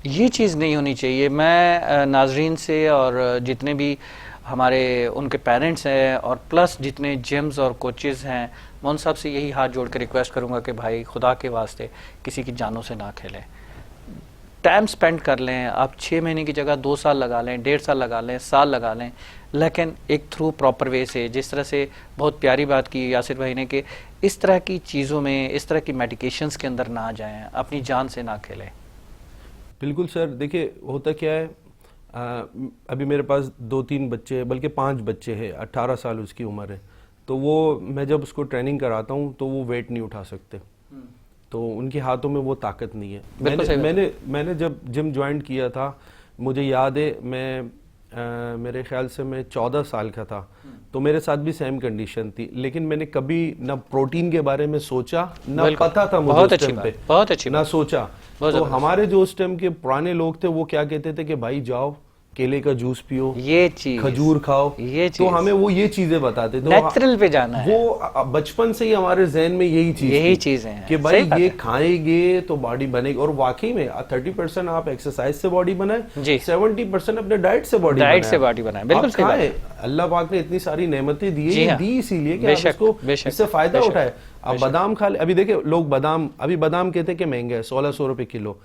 ये चीज़ नहीं होनी चाहिए। मैं नाजरीन से और जितने भी हमारे उनके पेरेंट्स हैं और प्लस जितने जिम्स और कोचेस हैं, मैं उन सब से यही हाथ जोड़ के रिक्वेस्ट करूंगा कि भाई खुदा के वास्ते किसी की जानों से ना खेलें, टाइम स्पेंड कर लें। आप 6 महीने की जगह 2 साल लगा लें, 1.5 साल लगा लें, साल लगा लें, लेकिन एक थ्रू प्रॉपर वे से, जिस तरह से बहुत प्यारी बात की यासिर भाई ने कि इस तरह की चीज़ों में, इस तरह की मेडिकेशंस के अंदर ना जाएं, अपनी जान से ना खेलें। बिल्कुल सर, देखिए होता क्या है, अभी मेरे पास 2-3 बच्चे हैं, बल्कि 5 बच्चे हैं, 18 साल उसकी उम्र है। तो वो मैं जब उसको ट्रेनिंग कराता हूँ तो वो वेट नहीं उठा सकते, तो उनके हाथों में वो ताकत नहीं है। मैंने जब जिम ज्वाइन किया था, मुझे याद है, मेरे ख्याल से मैं 14 साल का था, तो मेरे साथ भी सेम कंडीशन थी, लेकिन मैंने कभी ना प्रोटीन के बारे में सोचा, ना पता था मुझे उस टाइम पे, बहुत अच्छी ना सोचा। तो हमारे जो उस टाइम के पुराने लोग थे वो क्या कहते थे कि भाई जाओ केले का जूस पियो, ये चीज, खजूर खाओ, ये चीज, तो हमें वो ये चीजें बताते थे। नेचुरल पे जाना है, वो बचपन से ही हमारे जहन में यही चीजें हैं कि भाई ये खाएंगे तो बॉडी बनेगी। और वाकई में 30% आप एक्सरसाइज से बॉडी बनाए, 70% अपने डाइट से बॉडी बनाए। बिल्कुल सही बात है। अल्लाह पाक ने इतनी सारी नेमतें दी है, दी इसीलिए कि आप इसको इससे फायदा उठाए। आप बादाम खा ले, अभी देखिए लोग बादाम, अभी बादाम कहते हैं कि महंगा है, 1600 रुपए किलो।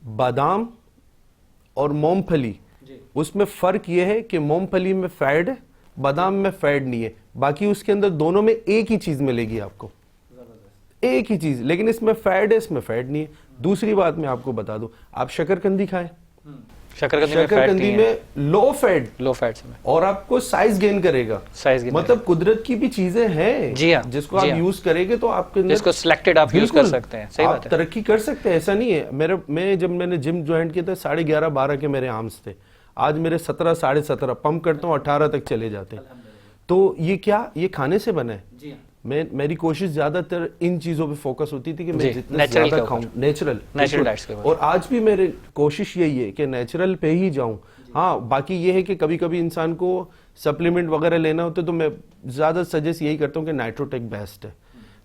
बादाम और मूंगफली, उसमें फर्क यह है कि मूंगफली में फैट है, बादाम में फैट नहीं है। बाकी उसके अंदर दोनों में एक ही चीज मिलेगी आपको, एक ही चीज, लेकिन इसमें फैट है, इसमें फैट नहीं है। दूसरी बात मैं आपको बता दूं, आप शकरकंदी खाएं, शकरकंदी में लो फैट में, और आपको साइज गेन करेगा। मतलब कुदरत की भी चीजें हैं जी हाँ, जिसको आप यूज करेंगे तो आपके अंदर जिसको सिलेक्टेड आप यूज कर सकते हैं। सही बात है, तरक्की कर सकते हैं, ऐसा नहीं है। जब मैंने जिम ज्वाइन किया था 11:30-12 के मेरे आर्म्स थे, आज मेरे 17, 17.5 पंप करता हूँ, 18 तक चले जाते। तो ये क्या, ये खाने से बना है। मेरी कोशिश ज्यादातर इन चीजों पे फोकस होती थी कि मैं जितना ज्यादा खाऊं, नेचुरल डाइट्स के। और आज भी मेरी कोशिश यही है कि नेचुरल पे ही जाऊं। हाँ, बाकी ये है कि कभी कभी इंसान को सप्लीमेंट वगैरह लेना होता है, तो मैं ज्यादा सजेस्ट यही करता हूँ कि नाइट्रोटेक बेस्ट है,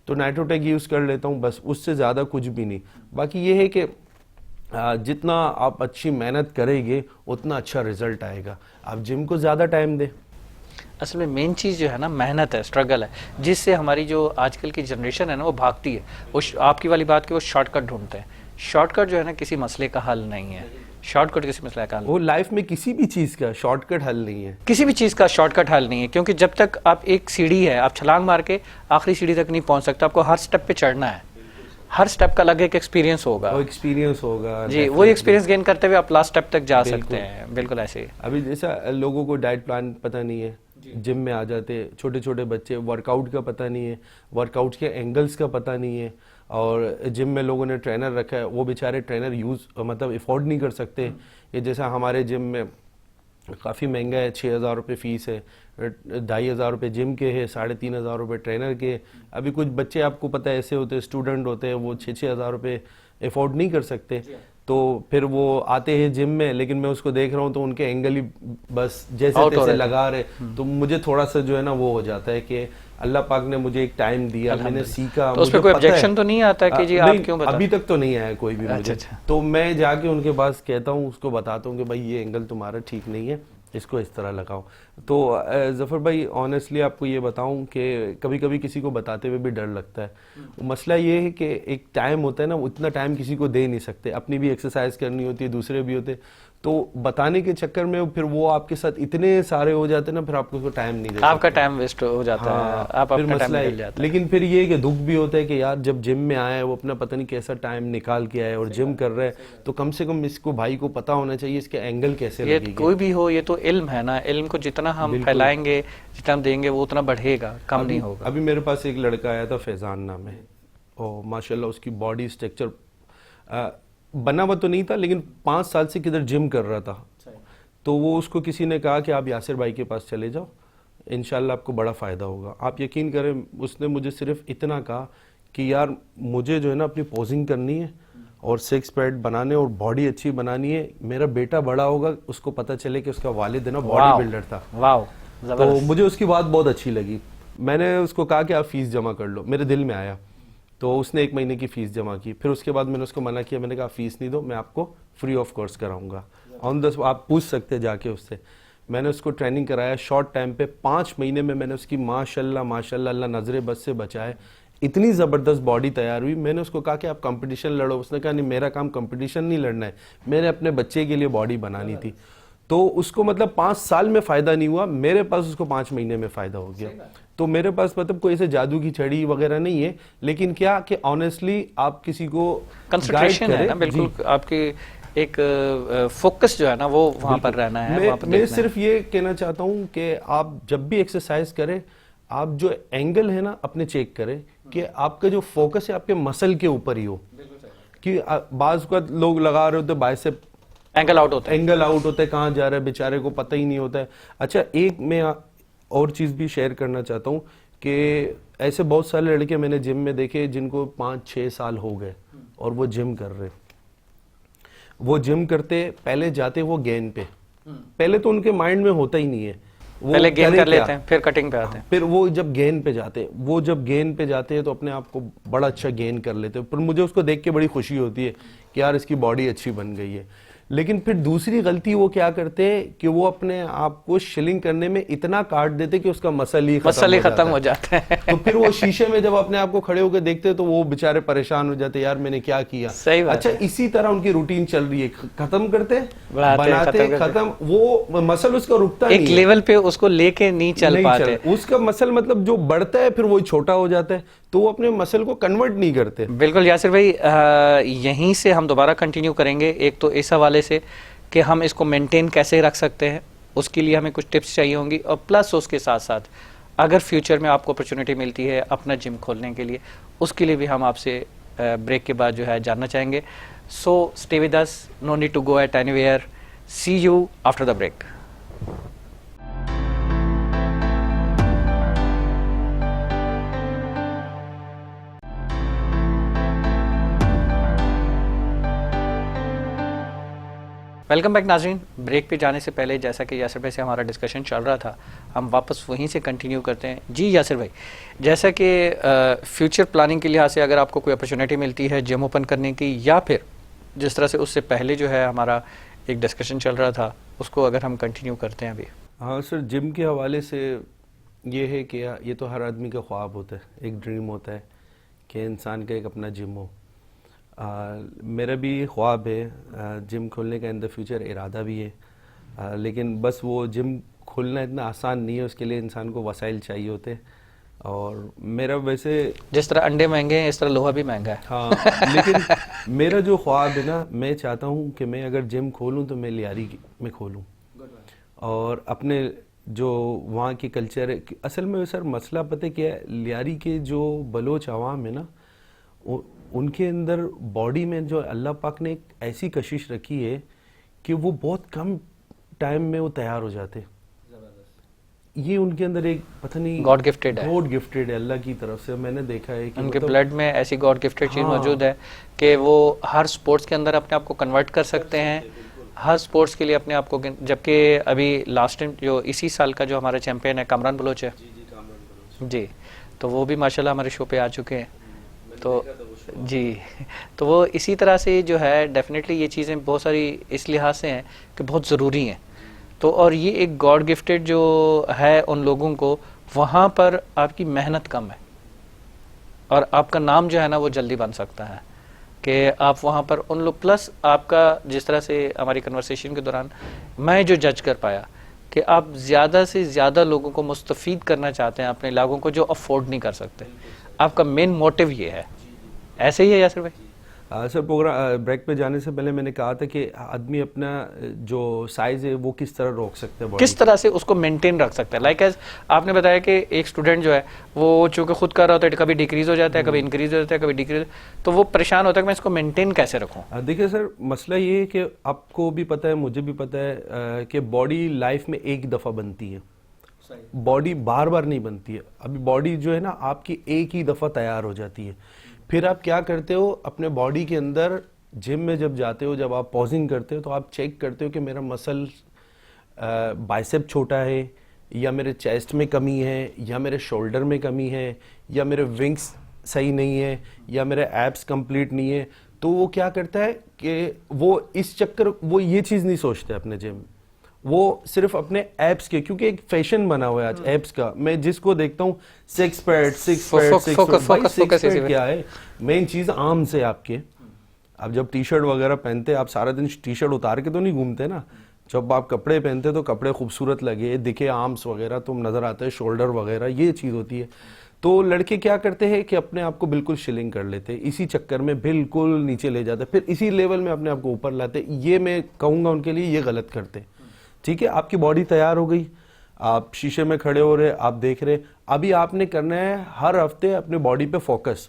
तो नाइट्रोटेक यूज कर लेता हूँ, बस उससे ज्यादा कुछ भी नहीं। बाकी ये है कि जितना आप अच्छी मेहनत करेंगे उतना अच्छा रिजल्ट आएगा। आप जिम को ज्यादा टाइम दें। असल में मेन चीज़ जो है ना, मेहनत है, स्ट्रगल है, जिससे हमारी जो आजकल की जनरेशन है ना वो भागती है। वो आपकी वाली बात की वो शॉर्टकट ढूंढते हैं। शॉर्टकट जो है ना किसी मसले का हल नहीं है। शॉर्टकट किसी मसले का हल, वो लाइफ में किसी भी चीज़ का शॉर्टकट हल नहीं है, किसी भी चीज़ का शॉर्टकट हल नहीं है। क्योंकि जब तक आप, एक सीढ़ी है, आप छलांग मार के आखिरी सीढ़ी तक नहीं पहुंच सकते, आपको हर स्टेप पे चढ़ना है। हर स्टेप का अलग एक एक्सपीरियंस होगा, वो एक्सपीरियंस होगा जी, वो एक्सपीरियंस गेन करते हुए आप लास्ट स्टेप तक जा सकते हैं। बिल्कुल ऐसे ही। अभी जैसा लोगों को डाइट प्लान पता नहीं है, जिम में आ जाते छोटे छोटे बच्चे, वर्कआउट का पता नहीं है, वर्कआउट के एंगल्स का पता नहीं है, और जिम में लोगों ने ट्रेनर रखा है, वो बेचारे ट्रेनर मतलब अफोर्ड नहीं कर सकते। ये जैसा हमारे जिम में काफ़ी महंगा है, 6,000 रुपये फीस है, 2,500 रुपये जिम के है, 3,500 रुपये ट्रेनर के। अभी कुछ बच्चे आपको पता है ऐसे होते हैं, स्टूडेंट होते हैं, वो 6,000 रुपये अफोर्ड नहीं कर सकते, तो फिर वो आते हैं जिम में। लेकिन मैं उसको देख रहा हूँ तो उनके एंगल ही बस जैसे तैसे लगा रहे, तो मुझे थोड़ा सा जो है ना वो हो जाता है कि अल्लाह पाक ने मुझे एक टाइम दिया, मैंने सीखा, तो उस पे कोई ऑब्जेक्शन तो नहीं आता कि जी आप क्यों बता? अभी तक तो नहीं आया कोई भी मुझे। तो मैं जाके उनके पास कहता हूँ, उसको बताता हूँ कि भाई ये एंगल तुम्हारा ठीक नहीं है, इसको इस तरह लगाओ। तो जफ़र भाई ऑनेस्टली आपको ये बताऊं कि कभी कभी किसी को बताते हुए भी डर लगता है। मसला ये है कि एक टाइम होता है ना, उतना टाइम किसी को दे नहीं सकते, अपनी भी एक्सरसाइज करनी होती है, दूसरे भी होते, तो बताने के चक्कर में फिर वो आपके साथ इतने सारे हो जाते हैं ना, फिर आपको उसको टाइम नहीं देते, आपका टाइम वेस्ट हो जाता है, आप अपना टाइम निकल जाता है। लेकिन फिर ये है कि दुख भी होता है कि यार जब जिम में आया है, वो अपना पता नहीं कैसा टाइम निकाल के आया और जिम कर रहा है, तो कम से कम इसको भाई को पता होना चाहिए इसके एंगल कैसे लगेगी। कोई भी हो, ये तो इल्म है ना, इल्म को जितना हम फैलाएंगे, जितना हम देंगे, वो उतना बढ़ेगा, कम नहीं होगा। अभी मेरे पास एक लड़का आया था, फैजान नाम है, और माशाल्लाह उसकी बॉडी स्ट्रक्चर बना हुआ तो नहीं था, लेकिन 5 साल से किधर जिम कर रहा था। तो वो उसको किसी ने कहा कि आप यासिर भाई के पास चले जाओ, इंशाल्लाह आपको बड़ा फ़ायदा होगा। आप यकीन करें, उसने मुझे सिर्फ इतना कहा कि यार मुझे जो है ना अपनी पोजिंग करनी है, और सिक्स पैड बनाने और बॉडी अच्छी बनानी है। मेरा बेटा बड़ा होगा, उसको पता चले कि उसका वालिद है ना बॉडी बिल्डर था। वाह, तो मुझे उसकी बात बहुत अच्छी लगी। मैंने उसको कहा कि आप फीस जमा कर लो, मेरे दिल में आया। तो उसने 1 महीने की फीस जमा की। फिर उसके बाद मैंने उसको मना किया, मैंने कहा फीस नहीं दो, मैं आपको फ्री ऑफ कोर्स कराऊंगा ऑन द, आप पूछ सकते हैं जाके उससे। मैंने उसको ट्रेनिंग कराया शॉर्ट टाइम पे, 5 महीने में मैंने उसकी माशाल्लाह माशाल्लाह अल्लाह नजरे बस से बचाए, इतनी ज़बरदस्त बॉडी तैयार हुई। मैंने उसको कहा कि आप कंपटीशन लड़ो, उसने कहा नहीं मेरा काम कंपटीशन नहीं लड़ना है, मैंने अपने बच्चे के लिए बॉडी बनानी थी। तो उसको मतलब 5 साल में फ़ायदा नहीं हुआ, मेरे पास उसको 5 महीने में फ़ायदा हो गया। तो मेरे पास मतलब कोई ऐसे जादू की छड़ी वगैरह नहीं है, लेकिन क्या कि ऑनेस्टली आप किसी को कंसंट्रेशन है ना, बिल्कुल आपकी एक फोकस जो है ना वो वहां पर रहना है। मैं सिर्फ ये कहना चाहता हूँ कि आप जब भी एक्सरसाइज करें, आप जो एंगल है ना अपने चेक करें कि आपका जो फोकस है आपके मसल के ऊपर ही हो। कि बाज का लोग लगा रहे होते बाइसेप, एंगल आउट होता है, कहाँ जा रहा है बेचारे को पता ही नहीं होता है। अच्छा, एक मैं और चीज भी शेयर करना चाहता हूँ कि ऐसे बहुत सारे लड़के मैंने जिम में देखे जिनको 5-6 साल हो गए और वो जिम कर रहे। वो जिम करते, पहले जाते वो गेन पे, पहले तो उनके माइंड में होता ही नहीं है, वो पहले गेन कर लेते हैं फिर कटिंग पे आते हैं। फिर वो जब गेन पे जाते हैं तो अपने आप को बड़ा अच्छा गेन कर लेते हैं। पर मुझे उसको देख के बड़ी खुशी होती है कि यार इसकी बॉडी अच्छी बन गई है। लेकिन फिर दूसरी गलती वो क्या करते हैं कि वो अपने आप को शिलिंग करने में इतना काट देते कि उसका मसल ही खत्म हो जाता है। तो फिर वो शीशे में जब अपने आप को खड़े होकर देखते हैं तो वो बेचारे परेशान हो जाते, यार मैंने क्या किया। सही बात अच्छा है। इसी तरह उनकी रूटीन चल रही है, खत्म करते बनाते खत्म, वो मसल उसका रुकता नहीं, एक लेवल पे उसको लेके नहीं चल पाते। उसका मसल मतलब जो बढ़ता है फिर वो छोटा हो जाता है, तो वो अपने मसल को कन्वर्ट नहीं करते। बिल्कुल यासिर भाई, यहीं से हम दोबारा कंटिन्यू करेंगे। एक तो इस हवाले से कि हम इसको मेंटेन कैसे रख सकते हैं, उसके लिए हमें कुछ टिप्स चाहिए होंगी, और प्लस उसके साथ साथ अगर फ्यूचर में आपको अपॉर्चुनिटी मिलती है अपना जिम खोलने के लिए, उसके लिए भी हम आपसे ब्रेक के बाद जो है जानना चाहेंगे। So stay with us, no need to go at anywhere, see you after the break. Welcome back नाजरीन। ब्रेक पे जाने से पहले जैसा कि यासिर भाई से हमारा डिस्कशन चल रहा था, हम वापस वहीं से कंटिन्यू करते हैं। जी यासिर भाई, जैसा कि फ्यूचर प्लानिंग के लिहाज से अगर आपको कोई अपॉर्चुनिटी मिलती है जिम ओपन करने की, या फिर जिस तरह से उससे पहले जो है हमारा एक डिस्कशन चल रहा था, उसको अगर हम कंटिन्यू करते हैं अभी। हाँ सर, जिम के हवाले से ये है कि ये तो हर आदमी का ख्वाब होता है, एक ड्रीम होता है कि इंसान का एक अपना जिम हो। मेरा भी ख्वाब है जिम खोलने का, इन द फ्यूचर इरादा भी है। लेकिन बस वो जिम खोलना इतना आसान नहीं है, उसके लिए इंसान को वसाइल चाहिए होते हैं। और मेरा वैसे जिस तरह अंडे महंगे हैं इस तरह लोहा भी महंगा है। हाँ, लेकिन मेरा जो ख्वाब है ना, मैं चाहता हूँ कि मैं अगर जिम खोलूँ तो मैं लियारी में खोलूँ, और अपने जो वहाँ की कल्चर है। असल में सर मसला पता क्या है, लियारी के जो बलोच अवाम है ना, उनके अंदर बॉडी में जो अल्लाह पाक ने एक ऐसी कशिश रखी है कि वो बहुत कम टाइम में वो तैयार हो जाते। ये उनके अंदर एक पता नहीं गॉड गिफ्टेड है अल्लाह की तरफ से। मैंने देखा है कि उनके ब्लड में ऐसी गॉड गिफ्टेड चीज मौजूद है कि वो हर स्पोर्ट्स के अंदर अपने आप को कन्वर्ट कर सकते हैं, हर स्पोर्ट्स के लिए अपने आप को। जबकि अभी लास्ट टाइम जो इसी साल का जो हमारा चैंपियन है कामरान बलोच है जी, तो वो भी माशाल्लाह हमारे शो पे आ चुके हैं। तो जी, तो वो इसी तरह से जो है डेफिनेटली ये चीज़ें बहुत सारी इस लिहाज से हैं कि बहुत ज़रूरी हैं। तो और ये एक गॉड गिफ्टेड जो है उन लोगों को, वहाँ पर आपकी मेहनत कम है और आपका नाम जो है ना वो जल्दी बन सकता है कि आप वहाँ पर उन लोग, प्लस आपका जिस तरह से हमारी कन्वर्सेशन के दौरान मैं जो जज कर पाया कि आप ज़्यादा से ज़्यादा लोगों को मुस्तफ़ीद करना चाहते हैं, अपने इलाकों को जो अफोर्ड नहीं कर सकते। आपका मेन मोटिव ये है, ऐसे ही है यासिर भाई? सर प्रोग्राम ब्रेक पे जाने से पहले मैंने कहा था कि आदमी अपना जो साइज है वो किस तरह रोक सकता है, किस तरह से उसको मेंटेन रख सकता है। लाइक एज आपने बताया कि एक स्टूडेंट जो है वो चूंकि खुद कर रहा होता है, कभी डिक्रीज हो जाता है, कभी इंक्रीज हो जाता है, कभी डिक्रीज, तो वो परेशान होता है कि मैं इसको मेंटेन कैसे रखूं। देखिए सर, मसला ये है कि आपको भी पता है, मुझे भी पता है कि बॉडी लाइफ में एक दफ़ा बनती है, बॉडी बार बार नहीं बनती है। अभी बॉडी जो है ना आपकी एक ही दफ़ा तैयार हो जाती है, फिर आप क्या करते हो, अपने बॉडी के अंदर जिम में जब जाते हो, जब आप पॉजिंग करते हो तो आप चेक करते हो कि मेरा मसल बाइसेप छोटा है, या मेरे चेस्ट में कमी है, या मेरे शोल्डर में कमी है, या मेरे विंग्स सही नहीं है, या मेरे एब्स कंप्लीट नहीं है। तो वो क्या करता है कि वो ये चीज़ नहीं सोचते अपने जिम, वो सिर्फ अपने एब्स के, क्योंकि एक फैशन बना हुआ है आज एब्स का। मैं जिसको देखता हूँ सिक्स पैड क्या है, मेन चीज़ आर्म्स है आपके। आप जब टी शर्ट वगैरह पहनते, आप सारा दिन टी शर्ट उतार के तो नहीं घूमते ना। जब आप कपड़े पहनते तो कपड़े खूबसूरत लगे, दिखे आर्म्स वगैरह, तो नजर आता है शोल्डर वगैरह, ये चीज़ होती है। तो लड़के क्या करते हैं कि अपने आप को बिल्कुल शिलिंग कर लेते, इसी चक्कर में बिल्कुल नीचे ले जाते, फिर इसी लेवल में अपने आप को ऊपर लाते। ये मैं कहूँगा उनके लिए ये गलत करते। ठीक है, आपकी बॉडी तैयार हो गई, आप शीशे में खड़े हो रहे, आप देख रहे, अभी आपने करना है हर हफ्ते अपने बॉडी पे फोकस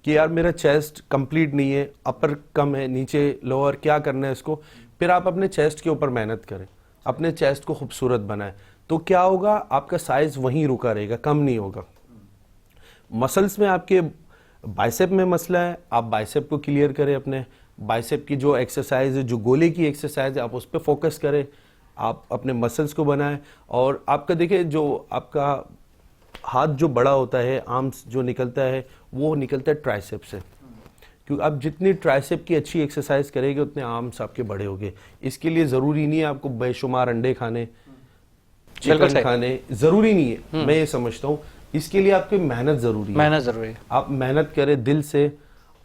कि यार मेरा चेस्ट कंप्लीट नहीं है, अपर कम है, नीचे लोअर, क्या करना है इसको। फिर आप अपने चेस्ट के ऊपर मेहनत करें, अपने चेस्ट को खूबसूरत बनाएं। तो क्या होगा, आपका साइज वहीं रुका रहेगा, कम नहीं होगा। मसल्स में आपके बाइसेप में मसला है, आप बाइसेप को क्लियर करें, अपने बाइसेप की जो एक्सरसाइज है, जो गोले की एक्सरसाइज है, आप उस पर फोकस करें, आप अपने मसल्स को बनाएं। और आपका देखिए, जो आपका हाथ जो बड़ा होता है, आर्म्स जो निकलता है, वो निकलता है ट्राइसेप से, क्योंकि आप जितनी ट्राइसेप की अच्छी एक्सरसाइज करेंगे उतने आर्म्स आपके बड़े होंगे। इसके लिए ज़रूरी नहीं है आपको बेशुमार अंडे खाने, चिकन खाने, ज़रूरी नहीं है। मैं ये समझता हूँ इसके लिए आपकी मेहनत ज़रूरी है, मेहनत ज़रूरी है। आप मेहनत करें दिल से,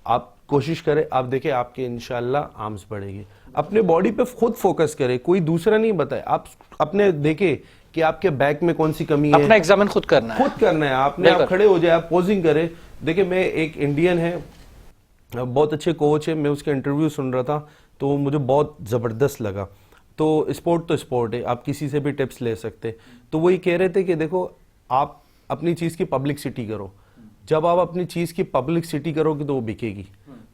आप कोशिश करें, आप देखें आपके इंशाल्लाह आर्म्स बढ़ेगी। अपने बॉडी पे खुद फोकस करें, कोई दूसरा नहीं बताए, आप अपने देखें कि आपके बैक में कौन सी कमी है, अपना एग्जामिन खुद करना है, आपने, आप खड़े हो जाए, आप पोजिंग करें। देखिए, मैं एक इंडियन है, बहुत अच्छे कोच है, मैं उसका इंटरव्यू सुन रहा था तो मुझे बहुत ज़बरदस्त लगा। तो स्पोर्ट है, आप किसी से भी टिप्स ले सकते। तो वही कह रहे थे कि देखो, आप अपनी चीज़ की पब्लिसिटी करो, जब आप अपनी चीज़ की पब्लिसिटी करोगे तो वो बिकेगी।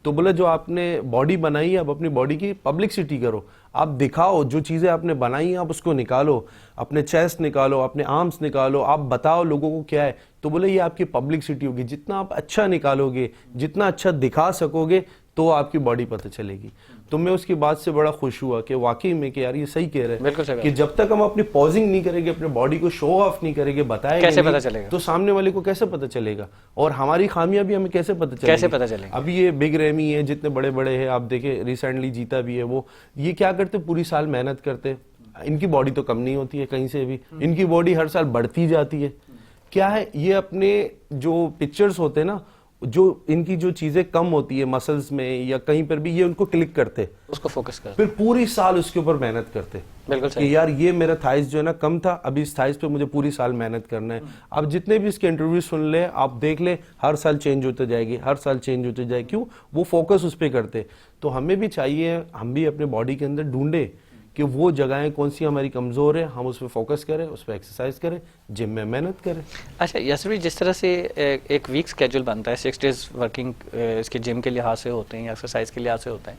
तो बोले जो आपने बॉडी बनाई है, आप अपनी बॉडी की पब्लिसिटी करो, आप दिखाओ, जो चीज़ें आपने बनाई हैं आप उसको निकालो, अपने चेस्ट निकालो, अपने आर्म्स निकालो, आप बताओ लोगों को क्या है। तो बोले ये आपकी पब्लिसिटी होगी, जितना आप अच्छा निकालोगे, जितना अच्छा दिखा सकोगे, तो आपकी बॉडी पता चलेगी। तो मैं उसकी बात से बड़ा खुश हुआ कि वाकई में कि यार ये सही कह रहे हैं कि जब तक हम अपनी पॉजिंग नहीं करेंगे, अपने बॉडी को शो ऑफ नहीं करेंगे, बताएंगे कैसे पता चलेगा, तो सामने वाले को कैसे पता चलेगा, और हमारी खामियां भी हमें कैसे पता चलेगी। अभी ये बिग रेमी है, जितने बड़े बड़े हैं, आप देखें रिसेंटली जीता भी है वो, ये क्या करते, पूरी साल मेहनत करते, इनकी बॉडी तो कम नहीं होती है कहीं से भी, इनकी बॉडी हर साल बढ़ती जाती है। क्या है, ये अपने जो पिक्चर्स होते हैं ना, जो इनकी जो चीजें कम होती है मसल्स में या कहीं पर भी, ये उनको क्लिक करते, उसको फोकस करते, फिर पूरी साल उसके ऊपर मेहनत करते। बिल्कुल सही। कि यार ये मेरा थाइस जो है ना कम था, अभी इस थाइस पे मुझे पूरी साल मेहनत करना है। आप जितने भी इसके इंटरव्यू सुन ले, आप देख ले, हर साल चेंज होते जाएगी, हर साल चेंज होते जाएगी। क्यों, वो फोकस उस पर करते। तो हमें भी चाहिए, हम भी अपने बॉडी के अंदर ढूंढे कि वो जगहें कौन सी हमारी कमज़ोर है, हम उस पर फोकस करें, उस पर एक्सरसाइज करें, जिम में मेहनत करें। अच्छा यासिर भाई, जिस तरह से एक वीक स्केड्यूल बनता है, 6 डेज वर्किंग इसके जिम के लिहाज से होते हैं या एक्सरसाइज के लिहाज से होते हैं,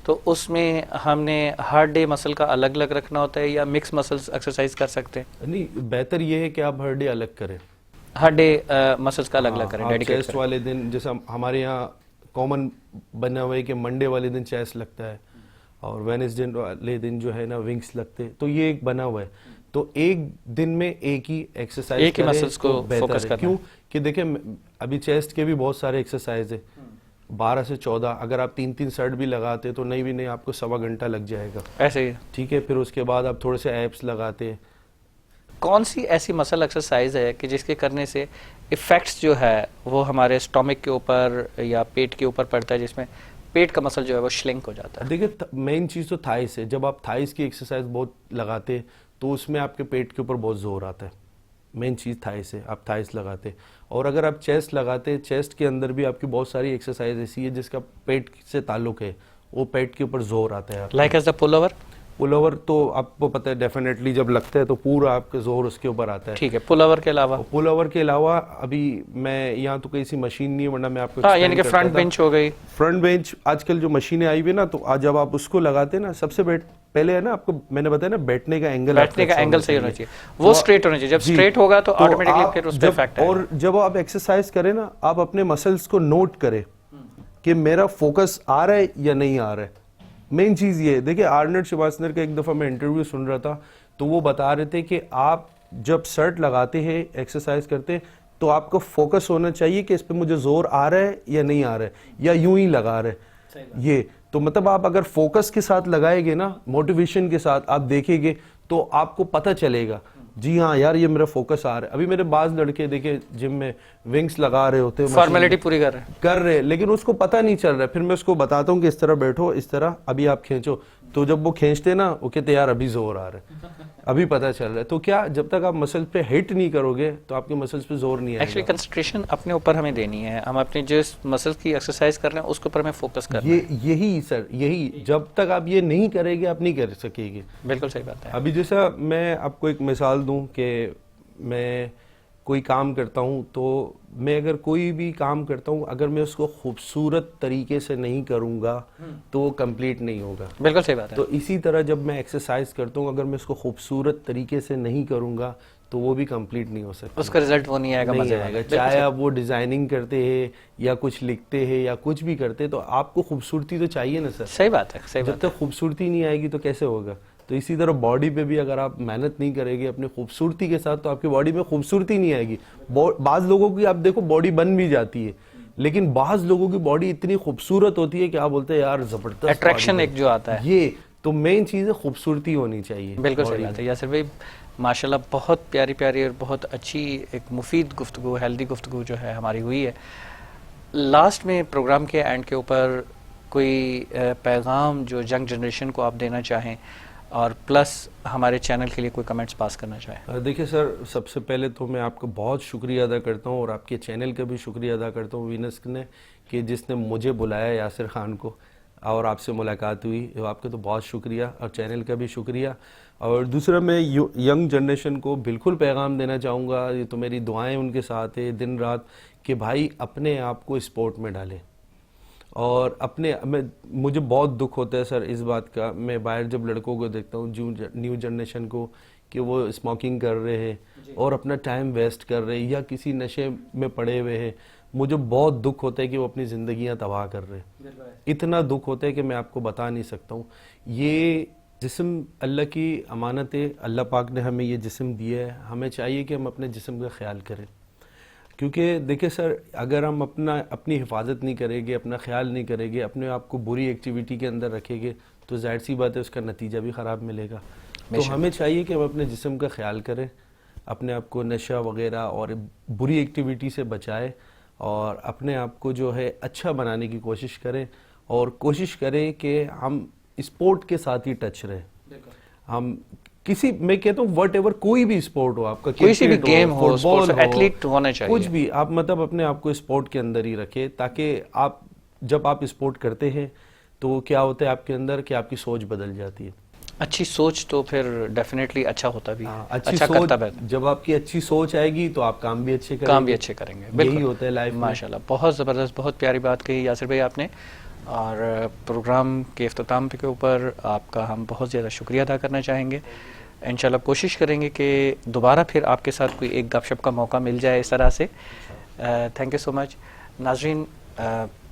तो उसमें हमने हर डे मसल का अलग अलग रखना होता है या मिक्स मसल्स एक्सरसाइज कर सकते हैं? नहीं, बेहतर ये है कि आप हर डे अलग करें, हर डे मसल्स का अलग अलग करें, डेडिकेट चेस्ट वाले दिन, जैसे हमारे यहाँ कॉमन बना हुआ है कि मंडे वाले दिन चेस्ट लगता है और वेडनेसडे वाले दिन जो है ना विंग्स लगते, तो ये एक बना हुआ है। तो एक दिन में एक ही एक्सरसाइज, एक ही मसल्स को फोकस करना। क्यों कि देखें, अभी चेस्ट के भी बहुत सारे एक्सरसाइज है, 12 से 14, अगर आप 3-3 सेट भी लगाते तो नहीं भी नहीं आपको 1.25 घंटा लग जाएगा, ऐसे ही। ठीक है, फिर उसके बाद आप थोड़े से एब्स लगाते। कौन सी ऐसी मसल एक्सरसाइज है कि जिसके करने से इफेक्ट्स जो है वो हमारे स्टोमक के ऊपर या पेट के ऊपर पड़ता है, जिसमें पेट का मसल जो है वो श्रिंक हो जाता है? देखिए, मेन चीज़ तो थाइस है। जब आप थाइस की एक्सरसाइज बहुत लगाते तो उसमें आपके पेट के ऊपर बहुत जोर आता है। मेन चीज़ थाइस है, आप थाइस लगाते। और अगर आप चेस्ट लगाते, चेस्ट के अंदर भी आपकी बहुत सारी एक्सरसाइज ऐसी है जिसका पेट से ताल्लुक है, वो पेट के ऊपर जोर आता है। Like as the pull over? Pull over तो आपको पता है, डेफिनेटली जब लगता है तो पूरा आपका जोर उसके ऊपर आता है। ठीक है, पुल ओवर के अलावा? पुल ओवर के अलावा अभी मैं यहाँ तो किसी मशीन नहीं है, वरना मैं आपको यानी कि फ्रंट बेंच हो गई। फ्रंट बेंच आजकल जो मशीनें आई हुई ना, तो आज जब आप उसको लगाते ना, सबसे पहले है ना, आपको मैंने बताया ना, बैठने का एंगल सही होना चाहिए, वो स्ट्रेट होना चाहिए। जब स्ट्रेट होगा तो ऑटोमेटिकली फिर उस पे इफेक्ट आएगा। और जब आप एक्सरसाइज करें ना, आप अपने मसल्स को नोट करें, कि मेरा फोकस आ रहा है या नहीं आ रहा है। मेन चीज ये है, देखिए आर्नल्ड श्वार्ज़नेगर का एक दफा मैं इंटरव्यू सुन रहा था, तो वो बता रहे थे कि आप जब शर्ट लगाते हैं, एक्सरसाइज करते हैं, तो आपको फोकस होना चाहिए कि इस पे मुझे जोर आ रहा है या नहीं आ रहा है, या यूं ही लगा रहे ये। तो मतलब आप अगर फोकस के साथ लगाएंगे ना, मोटिवेशन के साथ आप देखेंगे, तो आपको पता चलेगा जी हाँ यार ये मेरा फोकस आ रहा है। अभी मेरे बाज लड़के देखे जिम में विंग्स लगा रहे होते हैं, फॉर्मेलिटी पूरी कर रहे हैं, लेकिन उसको पता नहीं चल रहा है। फिर मैं उसको बताता हूँ कि इस तरह बैठो, इस तरह अभी आप खींचो, तो जब वो खींचते ना वो कहते यार अभी जोर आ रहा है, अभी पता चल रहा है। तो क्या जब तक आप मसल्स पे हिट नहीं करोगे तो आपके मसल्स पे जोर नहीं आएगा। एक्चुअली कंसंट्रेशन अपने ऊपर हमें देनी है, हम अपने जिस मसल्स की एक्सरसाइज कर रहे हैं उसके ऊपर हमें फोकस करना है। यही सर, यही जब तक आप ये नहीं करेंगे आप नहीं कर सकेंगे। बिल्कुल सही बात है। अभी जैसा मैं आपको एक मिसाल दूं कि मैं कोई काम करता हूं, तो मैं अगर कोई भी काम करता हूं, अगर मैं उसको खूबसूरत तरीके से नहीं करूंगा तो वो कंप्लीट नहीं होगा। बिल्कुल सही बात है। तो इसी तरह जब मैं एक्सरसाइज करता हूं, अगर मैं उसको खूबसूरत तरीके से नहीं करूंगा तो वो भी कंप्लीट नहीं हो सकता, उसका रिजल्ट वो नहीं आएगा, मजे आएगा। चाहे आप वो डिजाइनिंग करते हैं या कुछ लिखते हैं या कुछ भी करते हैं, तो आपको खूबसूरती तो चाहिए ना सर। सही बात है, सही बात। जब तक खूबसूरती नहीं आएगी तो कैसे होगा। तो इसी तरह बॉडी पे भी अगर आप मेहनत नहीं करेंगे अपने खूबसूरती के साथ, तो आपकी बॉडी में खूबसूरती नहीं आएगी। बाज लोगों की आप देखो बॉडी बन भी जाती है, लेकिन बाज लोगों की बॉडी इतनी खूबसूरत होती है कि आप बोलते हैं यार जबरदस्त अट्रैक्शन एक जो आता है, ये तो मेन चीज है, खूबसूरती होनी चाहिए। बिल्कुल सही बात है यासिर भाई, माशाल्लाह बहुत प्यारी प्यारी और बहुत अच्छी एक मुफीद गुफ्तगू, हेल्दी गुफ्तगू जो है हमारी हुई है। लास्ट में प्रोग्राम के एंड के ऊपर कोई पैगाम जो यंग जनरेशन को आप देना चाहें, और प्लस हमारे चैनल के लिए कोई कमेंट्स पास करना चाहें। देखिए सर, सबसे पहले तो मैं आपका बहुत शुक्रिया अदा करता हूँ और आपके चैनल का भी शुक्रिया अदा करता हूँ वीनस ने, कि जिसने मुझे बुलाया यासिर खान को और आपसे मुलाकात हुई, तो आपका तो बहुत शुक्रिया, और चैनल का भी शुक्रिया। और दूसरा मैं यंग जनरेशन को बिल्कुल पैगाम देना चाहूँगा, ये तो मेरी दुआएं उनके साथ है दिन रात, कि भाई अपने आप को स्पोर्ट में डालें। और मुझे बहुत दुख होता है सर इस बात का, मैं बाहर जब लड़कों को देखता हूँ न्यू जनरेशन को, कि वो स्मोकिंग कर रहे हैं और अपना टाइम वेस्ट कर रहे हैं या किसी नशे में पड़े हुए हैं। मुझे बहुत दुख होता है कि वो अपनी ज़िंदगियां तबाह कर रहे हैं। इतना दुख होता है कि मैं आपको बता नहीं सकता हूँ। ये जिस्म अल्लाह की अमानत है, अल्लाह पाक ने हमें ये जिस्म दिया है, हमें चाहिए कि हम अपने जिस्म का ख्याल करें। क्योंकि देखिए सर, अगर हम अपनी हिफाजत नहीं करेंगे, अपना ख्याल नहीं करेंगे, अपने आप को बुरी एक्टिविटी के अंदर रखेंगे, तो जाहिर सी बात है उसका नतीजा भी ख़राब मिलेगा। तो हमें चाहिए कि हम अपने जिस्म का ख्याल करें, अपने आप को नशा वगैरह और बुरी एक्टिविटी से बचाएं, और अपने आप को जो है अच्छा बनाने की कोशिश करें, और कोशिश करें कि हम स्पोर्ट के साथ ही टच रहें। हम मैं कहता हूँ वट एवर, कोई भी स्पोर्ट हो आपका, कोई सी भी गेम हो, फुटबॉल हो, एथलीट होना चाहिए, कुछ भी आप मतलब अपने आप को स्पोर्ट के अंदर ही रखें, ताकि जब आप स्पोर्ट करते हैं तो क्या होता है आपके अंदर कि आपकी सोच बदल जाती है। अच्छी सोच तो फिर डेफिनेटली अच्छा होता भी है, अच्छा करता है। जब आपकी अच्छी सोच आएगी तो आप काम भी अच्छे करेंगे। यही होता है लाइफ में। माशाल्लाह, बहुत ज़बरदस्त, बहुत प्यारी बात कही यासिर भाई आपने। और प्रोग्राम के इख्तिताम के ऊपर आपका हम बहुत ज़्यादा शुक्रिया अदा करना चाहेंगे। इंशाल्लाह कोशिश करेंगे कि दोबारा फिर आपके साथ कोई एक गपशप का मौका मिल जाए इस तरह से। Thank you so much. नाज़रीन,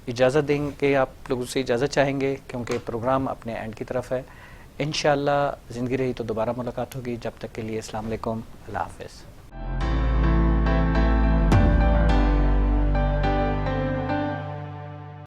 इजाज़त देंगे, आप लोगों से इजाज़त चाहेंगे क्योंकि प्रोग्राम अपने एंड की तरफ है। इंशाल्लाह ज़िंदगी रही तो दोबारा मुलाकात होगी। जब तक के लिए अस्सलाम वालेकुम, अल्लाह हाफ़िज़।